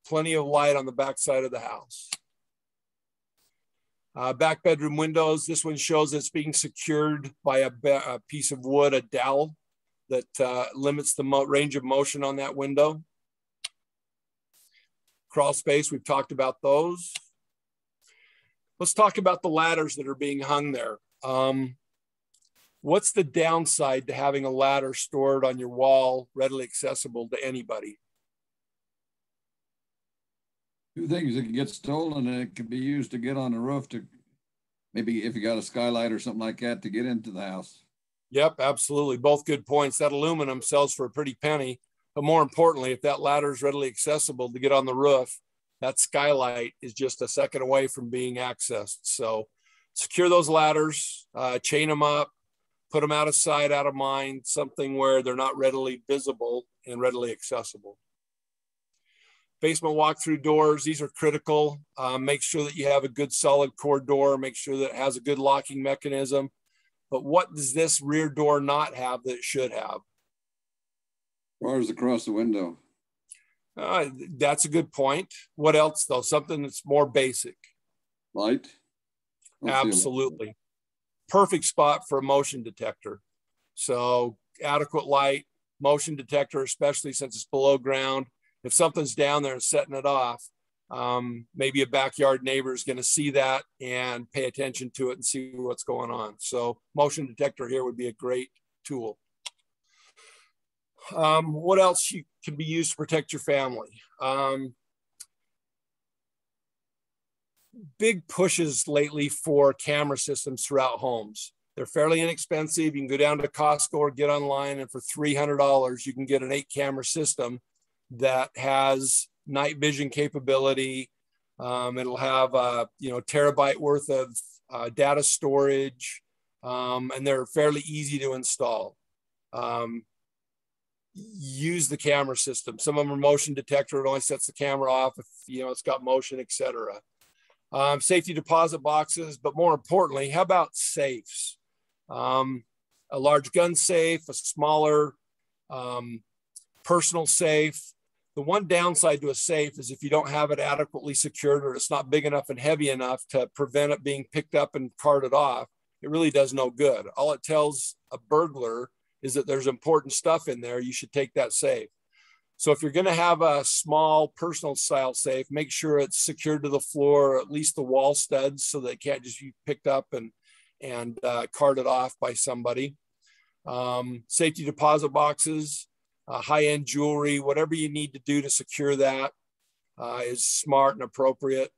plenty of light on the back side of the house. Back bedroom windows. This one shows it's being secured by a piece of wood, a dowel that limits the range of motion on that window. Crawl space, we've talked about those. Let's talk about the ladders that are being hung there. What's the downside to having a ladder stored on your wall, readily accessible to anybody?
Two things: it can get stolen, and it can be used to get on the roof to maybe if you got a skylight or something like that to get into the house.
Yep, absolutely. Both good points. That aluminum sells for a pretty penny, but more importantly, if that ladder is readily accessible to get on the roof, that skylight is just a second away from being accessed. So secure those ladders, chain them up, put them out of sight, out of mind, something where they're not readily visible and readily accessible. Basement walk-through doors, these are critical. Make sure that you have a good solid core door, make sure that it has a good locking mechanism. But what does this rear door not have that it should have?
Bars across the window.
That's a good point. What else though? Something that's more basic.
Light.
Absolutely. Perfect spot for a motion detector. So adequate light, motion detector, especially since it's below ground. If something's down there and setting it off, maybe a backyard neighbor is going to see that and pay attention to it and see what's going on. So motion detector here would be a great tool. What else can be used to protect your family? Big pushes lately for camera systems throughout homes. They're fairly inexpensive. You can go down to Costco or get online, and for $300, you can get an 8-camera system that has night vision capability. It'll have terabyte worth of data storage, and they're fairly easy to install. Use the camera system. Some of them are motion detector. It only sets the camera off if it's got motion, etc. Safety deposit boxes, but more importantly, how about safes? A large gun safe, a smaller personal safe. The one downside to a safe is if you don't have it adequately secured or it's not big enough and heavy enough to prevent it being picked up and carted off, it really does no good. All it tells a burglar is that there's important stuff in there. You should take that safe. So if you're going to have a small personal style safe, make sure it's secured to the floor, or at least the wall studs, so that it can't just be picked up and carted off by somebody. Safety deposit boxes, high-end jewelry, whatever you need to do to secure that is smart and appropriate.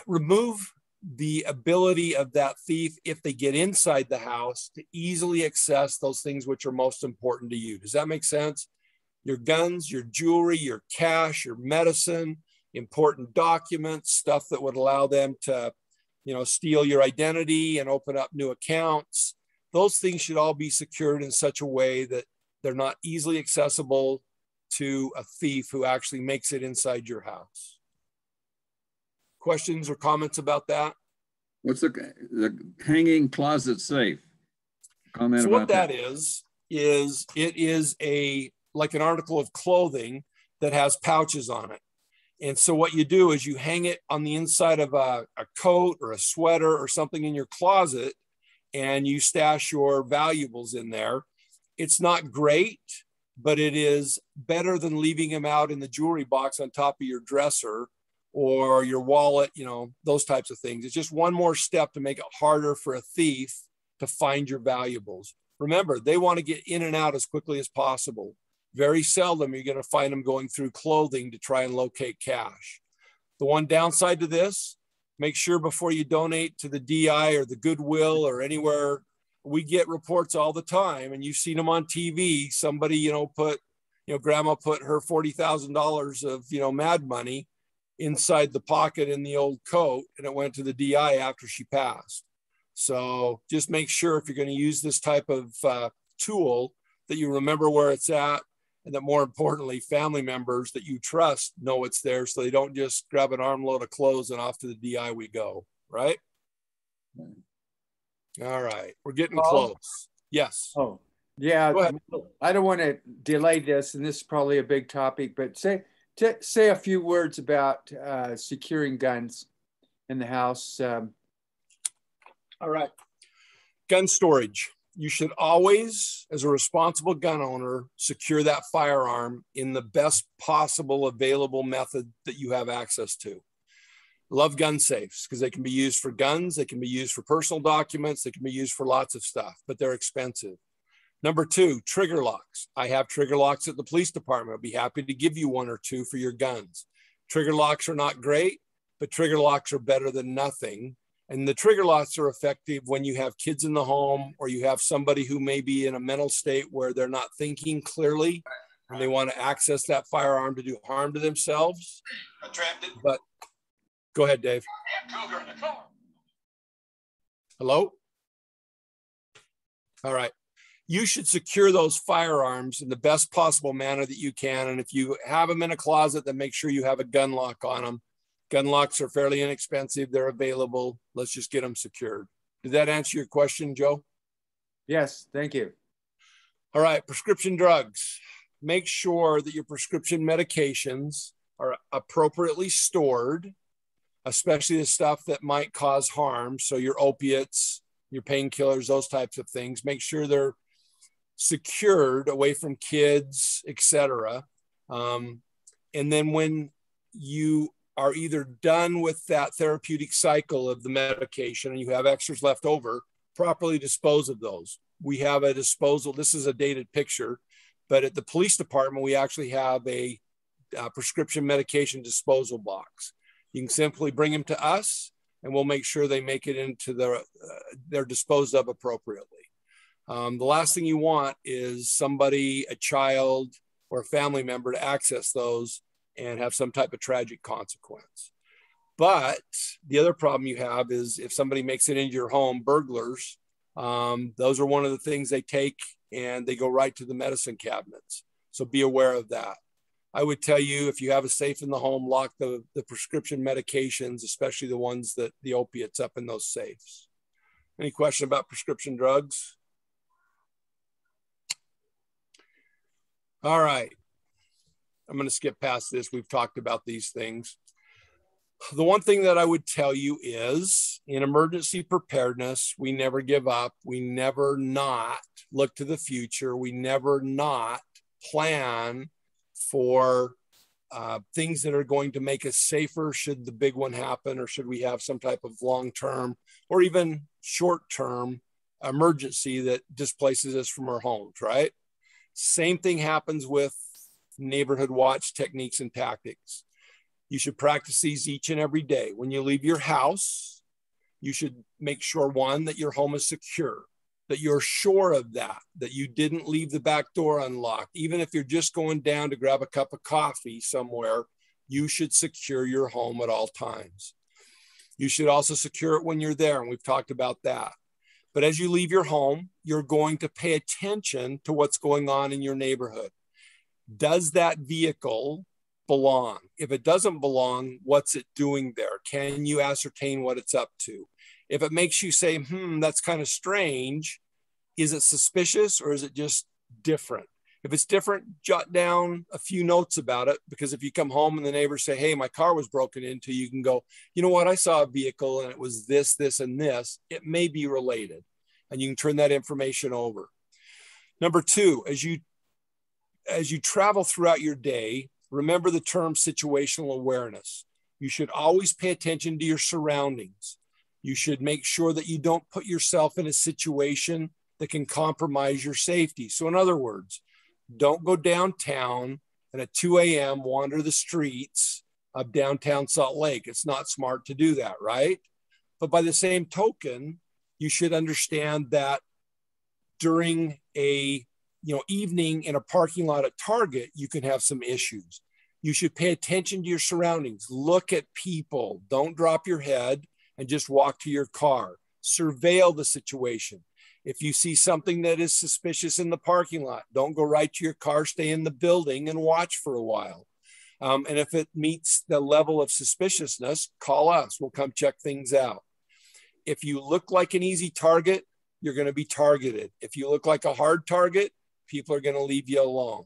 remove the ability of that thief, if they get inside the house, to easily access those things which are most important to you. Does that make sense? Your guns, your jewelry, your cash, your medicine, important documents, stuff that would allow them to, steal your identity and open up new accounts. Those things should all be secured in such a way that they're not easily accessible to a thief who actually makes it inside your house. Questions or comments about that?
What's the hanging closet safe? Comment
so
about
what that is it is like an article of clothing that has pouches on it. And so what you do is you hang it on the inside of a coat or a sweater or something in your closet, and you stash your valuables in there. It's not great, but it is better than leaving them out in the jewelry box on top of your dresser or your wallet, those types of things. It's just one more step to make it harder for a thief to find your valuables. Remember, they want to get in and out as quickly as possible. Very seldom you're going to find them going through clothing to try and locate cash. The one downside to this, make sure before you donate to the DI or the Goodwill or anywhere, we get reports all the time, and you've seen them on TV. Somebody, grandma put her $40,000 of, mad money inside the pocket in the old coat, and it went to the DI after she passed. So just make sure if you're going to use this type of tool that you remember where it's at, and that more importantly, family members that you trust know it's there, so they don't just grab an armload of clothes and off to the DI we go, right? All right, we're getting close. Yes.
Oh, yeah. I don't want to delay this, and this is probably a big topic, but say a few words about securing guns in the house.
All right. Gun storage. You should always, as a responsible gun owner, secure that firearm in the best possible available method that you have access to. Love gun safes because they can be used for guns, they can be used for personal documents, they can be used for lots of stuff, but they're expensive. Number two, trigger locks. I have trigger locks at the police department. I'd be happy to give you one or two for your guns. Trigger locks are not great, but trigger locks are better than nothing. And the trigger locks are effective when you have kids in the home, or you have somebody who may be in a mental state where they're not thinking clearly and they want to access that firearm to do harm to themselves. But go ahead, Dave. Hello? All right. You should secure those firearms in the best possible manner that you can. And if you have them in a closet, then make sure you have a gun lock on them. Gun locks are fairly inexpensive. They're available. Let's just get them secured. Did that answer your question, Joe?
Yes, thank you.
All right, prescription drugs. Make sure that your prescription medications are appropriately stored, especially the stuff that might cause harm. So your opiates, your painkillers, those types of things. Make sure they're secured away from kids, etc. And then when you are either done with that therapeutic cycle of the medication and you have extras left over, properly dispose of those. We have a disposal. This is a dated picture, but at the police department, we actually have a prescription medication disposal box. You can simply bring them to us and we'll make sure they make it into they're disposed of appropriately. The last thing you want is somebody, a child or a family member, to access those and have some type of tragic consequence. But the other problem you have is if somebody makes it into your home, burglars, those are one of the things they take and they go right to the medicine cabinets. So be aware of that. I would tell you, if you have a safe in the home, lock the prescription medications, especially the ones that the opiates, up in those safes. Any question about prescription drugs? All right. I'm going to skip past this. We've talked about these things. The one thing that I would tell you is in emergency preparedness, we never give up. We never not look to the future. We never not plan for things that are going to make us safer should the big one happen, or should we have some type of long-term or even short-term emergency that displaces us from our homes, right? Same thing happens with neighborhood watch techniques and tactics. You should practice these each and every day. When you leave your house, you should make sure, one, that your home is secure, that you're sure of that you didn't leave the back door unlocked. Even if you're just going down to grab a cup of coffee somewhere, you should secure your home at all times. You should also secure it when you're there, and we've talked about that. But as you leave your home, you're going to pay attention to what's going on in your neighborhood. Does that vehicle belong? If it doesn't belong, what's it doing there? Can you ascertain what it's up to? If it makes you say, that's kind of strange, is it suspicious or is it just different? If it's different, jot down a few notes about it, because if you come home and the neighbors say, hey, my car was broken into, you can go, you know what, I saw a vehicle and it was this, this, and this. It may be related, and you can turn that information over. Number two, as you travel throughout your day, remember the term situational awareness. You should always pay attention to your surroundings. You should make sure that you don't put yourself in a situation that can compromise your safety. So in other words, don't go downtown and at 2 a.m. wander the streets of downtown Salt Lake. It's not smart to do that, right? But by the same token, you should understand that during a evening in a parking lot at Target, you can have some issues. You should pay attention to your surroundings. Look at people. Don't drop your head and just walk to your car. Surveil the situation. If you see something that is suspicious in the parking lot, don't go right to your car, stay in the building and watch for a while. And if it meets the level of suspiciousness, call us. We'll come check things out. If you look like an easy target, you're going to be targeted. If you look like a hard target, people are going to leave you alone.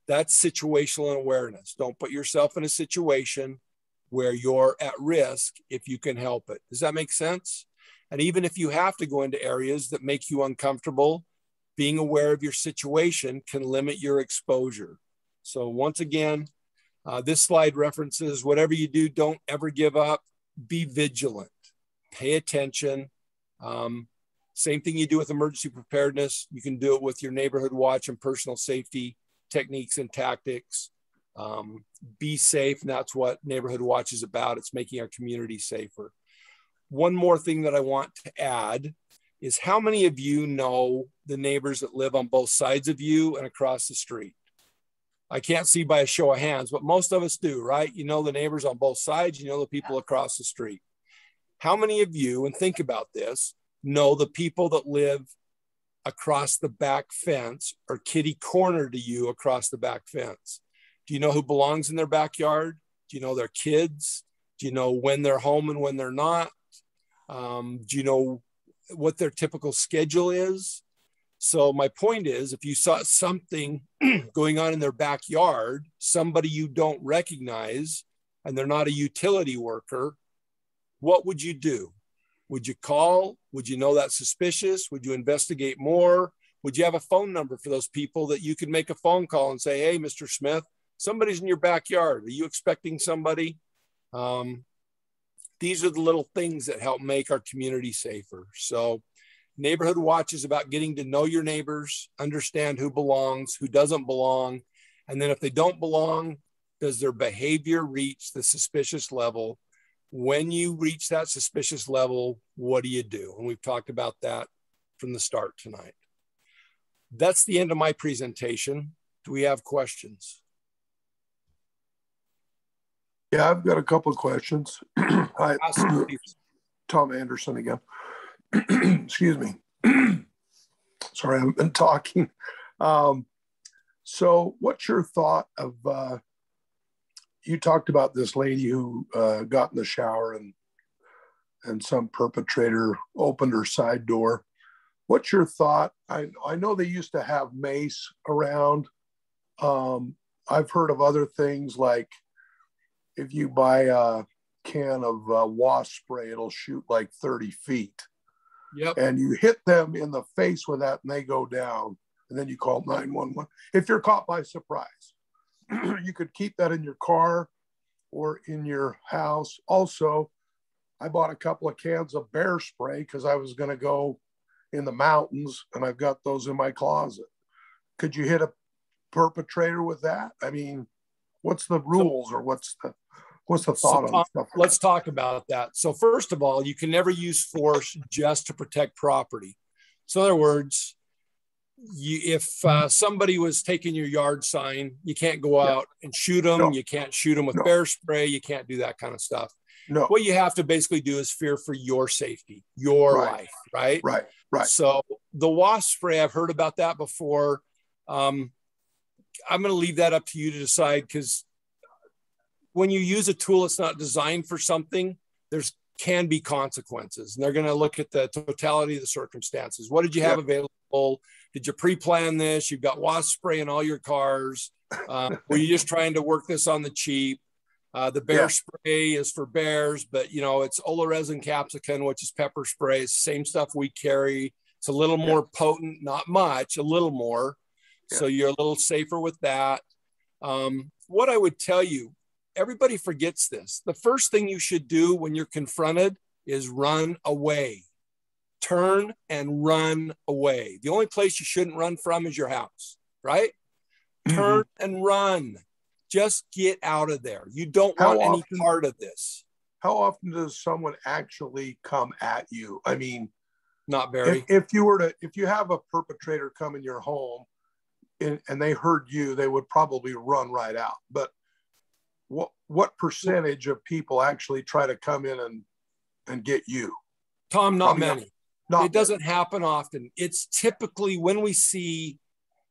That's situational awareness. Don't put yourself in a situation where you're at risk if you can help it. Does that make sense? And even if you have to go into areas that make you uncomfortable, being aware of your situation can limit your exposure. So once again, this slide references whatever you do, don't ever give up. Be vigilant. Pay attention. Same thing you do with emergency preparedness. You can do it with your neighborhood watch and personal safety techniques and tactics. Be safe, and that's what neighborhood watch is about. It's making our community safer. One more thing that I want to add is, how many of you know the neighbors that live on both sides of you and across the street? I can't see by a show of hands, but most of us do, right? You know the neighbors on both sides, you know the people across the street. How many of you, and think about this, know the people that live across the back fence or kitty corner to you across the back fence? Do you know who belongs in their backyard? Do you know their kids? Do you know when they're home and when they're not? Do you know what their typical schedule is? So my point is, if you saw something going on in their backyard, somebody you don't recognize, and they're not a utility worker, what would you do? Would you call? Would you know that's suspicious? Would you investigate more? Would you have a phone number for those people that you could make a phone call and say, hey, Mr. Smith, somebody's in your backyard. Are you expecting somebody? These are the little things that help make our community safer. So neighborhood watch is about getting to know your neighbors, understand who belongs, who doesn't belong. And then if they don't belong, does their behavior reach the suspicious level? When you reach that suspicious level, what do you do? And we've talked about that from the start tonight. That's the end of my presentation. Do we have questions?
Yeah, I've got a couple of questions. Hi, Tom Anderson again. Excuse me. Sorry, I've been talking. So what's your thought of, you talked about this lady who got in the shower and some perpetrator opened her side door. What's your thought? I know they used to have mace around. I've heard of other things like, if you buy a can of wasp spray, it'll shoot like 30 feet. Yep. And you hit them in the face with that and they go down, and then you call 911. If you're caught by surprise, you could keep that in your car or in your house. Also, I bought a couple of cans of bear spray because I was going to go in the mountains, and I've got those in my closet. Could you hit a perpetrator with that? I mean, what's the rules, or what's What's the thought on stuff?
Let's talk about that. So first of all, you can never use force just to protect property. So in other words, if somebody was taking your yard sign, you can't go out and shoot them. No. You can't shoot them with bear spray. You can't do that kind of stuff.
No.
What you have to basically do is fear for your safety, your life, right?
Right.
So the wasp spray, I've heard about that before. I'm going to leave that up to you to decide, because when you use a tool that's not designed for something, can be consequences. And they're going to look at the totality of the circumstances. What did you have available? Did you pre-plan this? You've got wasp spray in all your cars. Were you just trying to work this on the cheap? The bear spray is for bears, but it's oleresin capsicum, which is pepper spray. It's the same stuff we carry. It's a little more potent, not much, a little more. So you're a little safer with that. What I would tell you, everybody forgets this. The first thing you should do when you're confronted is run away. Turn and run away. The only place you shouldn't run from is your house, right? Turn and run. Just get out of there. You don't want any part of this.
How often does someone actually come at you? I mean,
not very.
If you have a perpetrator come in your home and they heard you, they would probably run right out. But what percentage of people actually try to come in and get you?
Tom, not many. It doesn't happen often. It's typically when we see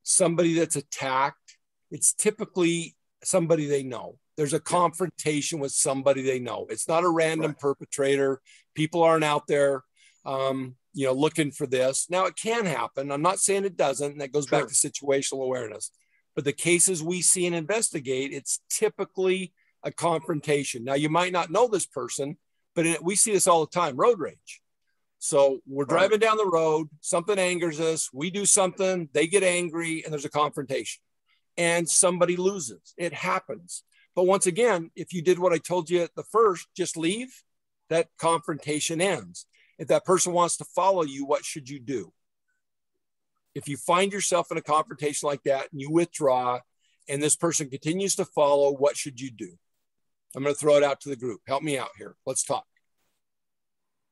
somebody that's attacked, it's typically somebody they know. There's a confrontation with somebody they know. It's not a random perpetrator. People aren't out there, looking for this. Now it can happen. I'm not saying it doesn't. And that goes back to situational awareness. But the cases we see and investigate, it's typically a confrontation. Now you might not know this person, but we see this all the time, road rage. So we're driving down the road, something angers us, we do something, they get angry, and there's a confrontation. And somebody loses. It happens. But once again, if you did what I told you at the first, just leave, that confrontation ends. If that person wants to follow you, what should you do? If you find yourself in a confrontation like that and you withdraw and this person continues to follow, what should you do? I'm going to throw it out to the group. Help me out here. Let's talk.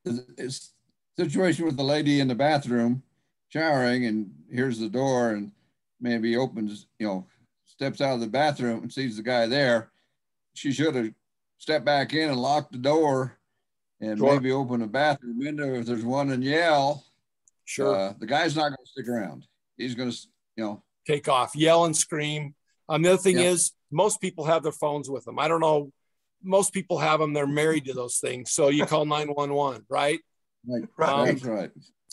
It's a situation with the lady in the bathroom showering, and here's the door, and maybe opens, steps out of the bathroom and sees the guy there. She should have stepped back in and locked the door and maybe open the bathroom window if there's one, and yell.
Sure.
The guy's not going to stick around. He's going to,
take off, yell and scream. The other thing is most people have their phones with them. I don't know. Most people have them. They're married to those things. So you call 911, right?
Right. That's right.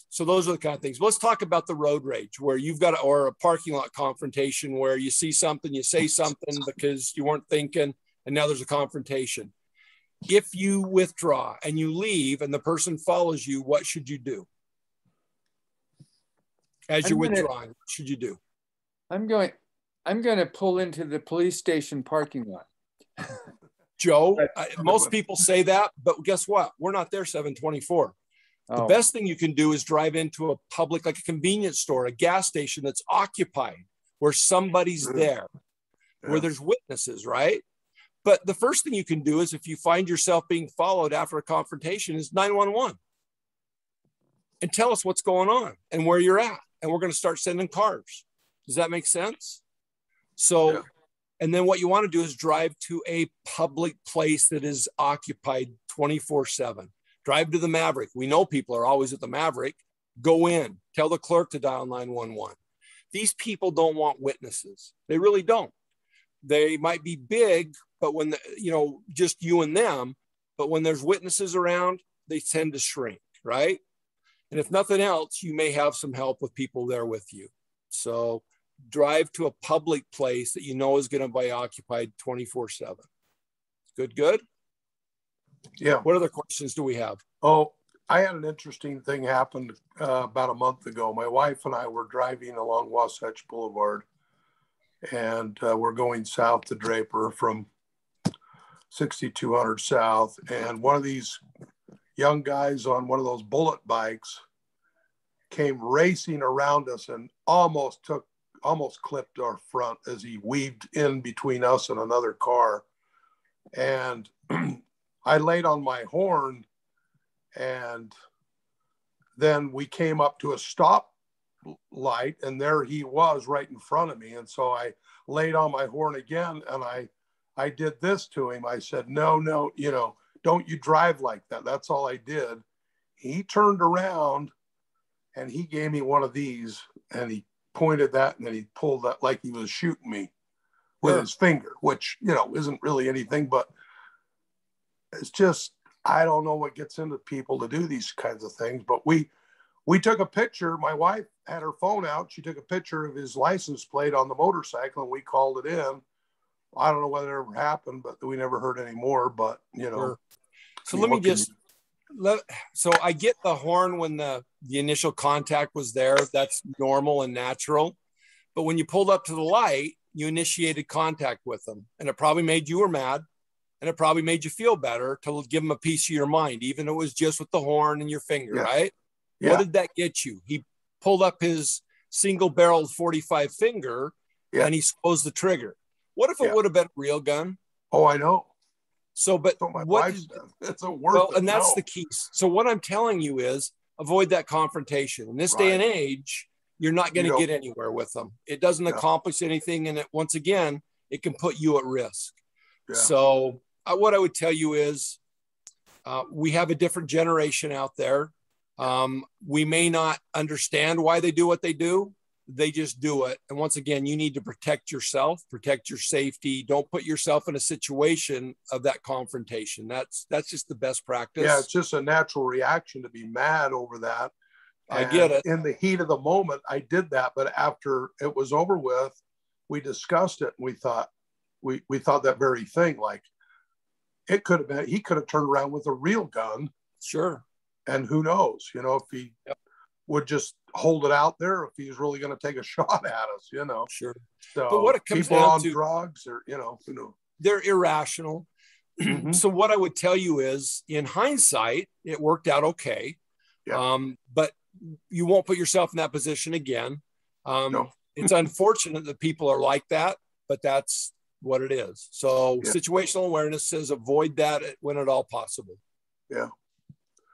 So those are the kind of things. Let's talk about the road rage where you've got, or a parking lot confrontation where you see something, you say something because you weren't thinking, and now there's a confrontation. If you withdraw and you leave and the person follows you, what should you do? As you're withdrawing, what should you do?
I'm going to pull into the police station parking lot.
Joe, most people say that, but guess what? We're not there 7/24. The best thing you can do is drive into a public, like a convenience store, a gas station that's occupied, where somebody's there, where there's witnesses, right? But the first thing you can do is if you find yourself being followed after a confrontation is 911. And tell us what's going on and where you're at. And we're going to start sending cars. Does that make sense? So, and then what you want to do is drive to a public place that is occupied 24/7. Drive to the Maverick. We know people are always at the Maverick. Go in, tell the clerk to dial 911. These people don't want witnesses. They really don't. They might be big, but when, just you and them, but when there's witnesses around, they tend to shrink, right? And if nothing else, you may have some help with people there with you. So drive to a public place that you know is going to be occupied 24/7. Good?
Yeah.
What other questions do we have?
Oh, I had an interesting thing happen about a month ago. My wife and I were driving along Wasatch Boulevard, and we're going south to Draper from 6200 South. And one of these young guys on one of those bullet bikes came racing around us and almost clipped our front as he weaved in between us and another car. And I laid on my horn, and then we came up to a stop light, and there he was right in front of me. And so I laid on my horn again, and I did this to him. I said, no, you know, don't you drive like that. That's all I did. He turned around and he gave me one of these, and he pointed that, and then he pulled that like he was shooting me with his finger, which, you know, isn't really anything, but it's just, I don't know what gets into people to do these kinds of things. But we took a picture. My wife had her phone out. She took a picture of his license plate on the motorcycle, and we called it in. I don't know whether it ever happened, but we never heard any more. But, you know.
Sure. So let me just, so I get the horn when the initial contact was there. That's normal and natural. But when you pulled up to the light, you initiated contact with them. And it probably made you mad. And it probably made you feel better to give them a piece of your mind, even if it was just with the horn and your finger, right? Yeah. What did that get you? He pulled up his single-barreled 45 finger and he exposed the trigger. What if it would have been a real gun?
Oh, I know.
So, but what is
it's a worth
and that's the key. So what I'm telling you is avoid that confrontation. In this day and age, you're not going to get anywhere with them. It doesn't accomplish anything. And once again, it can put you at risk. Yeah. So what I would tell you is we have a different generation out there. We may not understand why they do what they do. They just do it. And once again, you need to protect yourself, protect your safety. Don't put yourself in a situation of that confrontation. That's just the best practice.
Yeah, it's just a natural reaction to be mad over that.
I get it.
In the heat of the moment, I did that. But after it was over with, we discussed it, and we thought that very thing. Like, it could have been, he could have turned around with a real gun.
Sure.
And who knows, you know, if he would just hold it out there, if he's really going to take a shot at us, you know.
Sure.
So
but what it comes
people
down
on
to,
drugs, or, you know,
they're irrational. So what I would tell you is, in hindsight, it worked out okay. Yeah. But you won't put yourself in that position again. No. It's unfortunate that people are like that, but that's what it is. So situational awareness says avoid that when at all possible.
Yeah.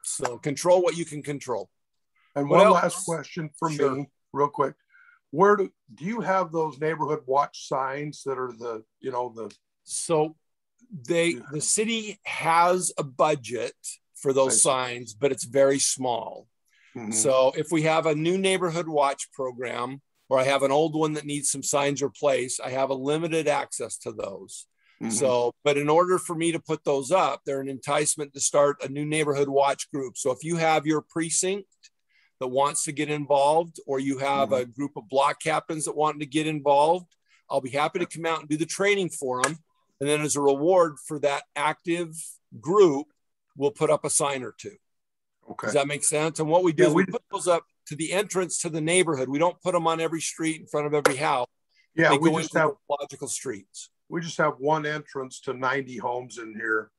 So control what you can control.
And one last question for me, real quick. Where do you have those neighborhood watch signs that are
So the city has a budget for those signs, but it's very small. So if we have a new neighborhood watch program, or I have an old one that needs some signs replaced, I have a limited access to those. So, but in order for me to put those up, they're an enticement to start a new neighborhood watch group. So if you have your precinct that wants to get involved, or you have a group of block captains that want to get involved, I'll be happy to come out and do the training for them. And then as a reward for that active group, we'll put up a sign or two. Okay. Does that make sense? And what we do is we put those up to the entrance to the neighborhood. We don't put them on every street in front of every house.
Yeah,
they go into logical streets.
We just have one entrance to 90 homes in here.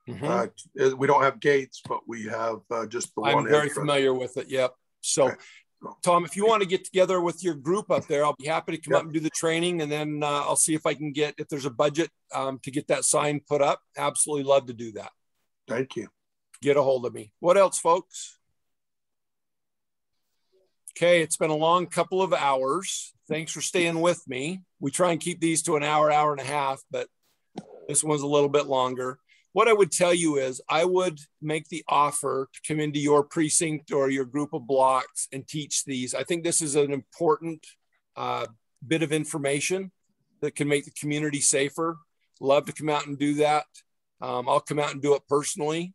We don't have gates, but we have just the one entrance.
I'm very familiar with it. Yep. So, Tom, if you want to get together with your group up there, I'll be happy to come up and do the training. And then I'll see if I can get, if there's a budget to get that sign put up. Absolutely love to do that.
Thank you.
Get a hold of me. What else, folks? Okay, it's been a long couple of hours. Thanks for staying with me. We try and keep these to an hour, hour and a half, but this one's a little bit longer. What I would tell you is I would make the offer to come into your precinct or your group of blocks and teach these. I think this is an important bit of information that can make the community safer. Love to come out and do that. I'll come out and do it personally,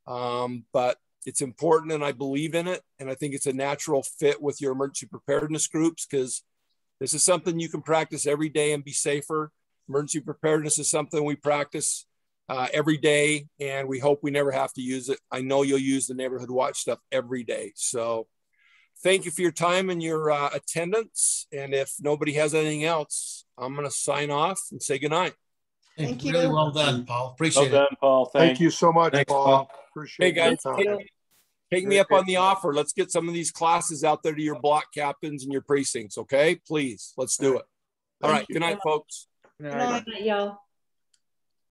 but it's important and I believe in it. And I think it's a natural fit with your emergency preparedness groups, because this is something you can practice every day and be safer. Emergency preparedness is something we practice every day, and we hope we never have to use it. I know you'll use the neighborhood watch stuff every day. So thank you for your time and your attendance. And if nobody has anything else, I'm going to sign off and say goodnight.
Thank you.
Really well done, Paul. Appreciate it.
Well done, Paul.
Thank you so much, Paul. Appreciate
it. Hey, guys, take me up on the offer. Let's get some of these classes out there to your block captains and your precincts, okay? Please, let's do it. All right. Good night, folks.
Good night, y'all.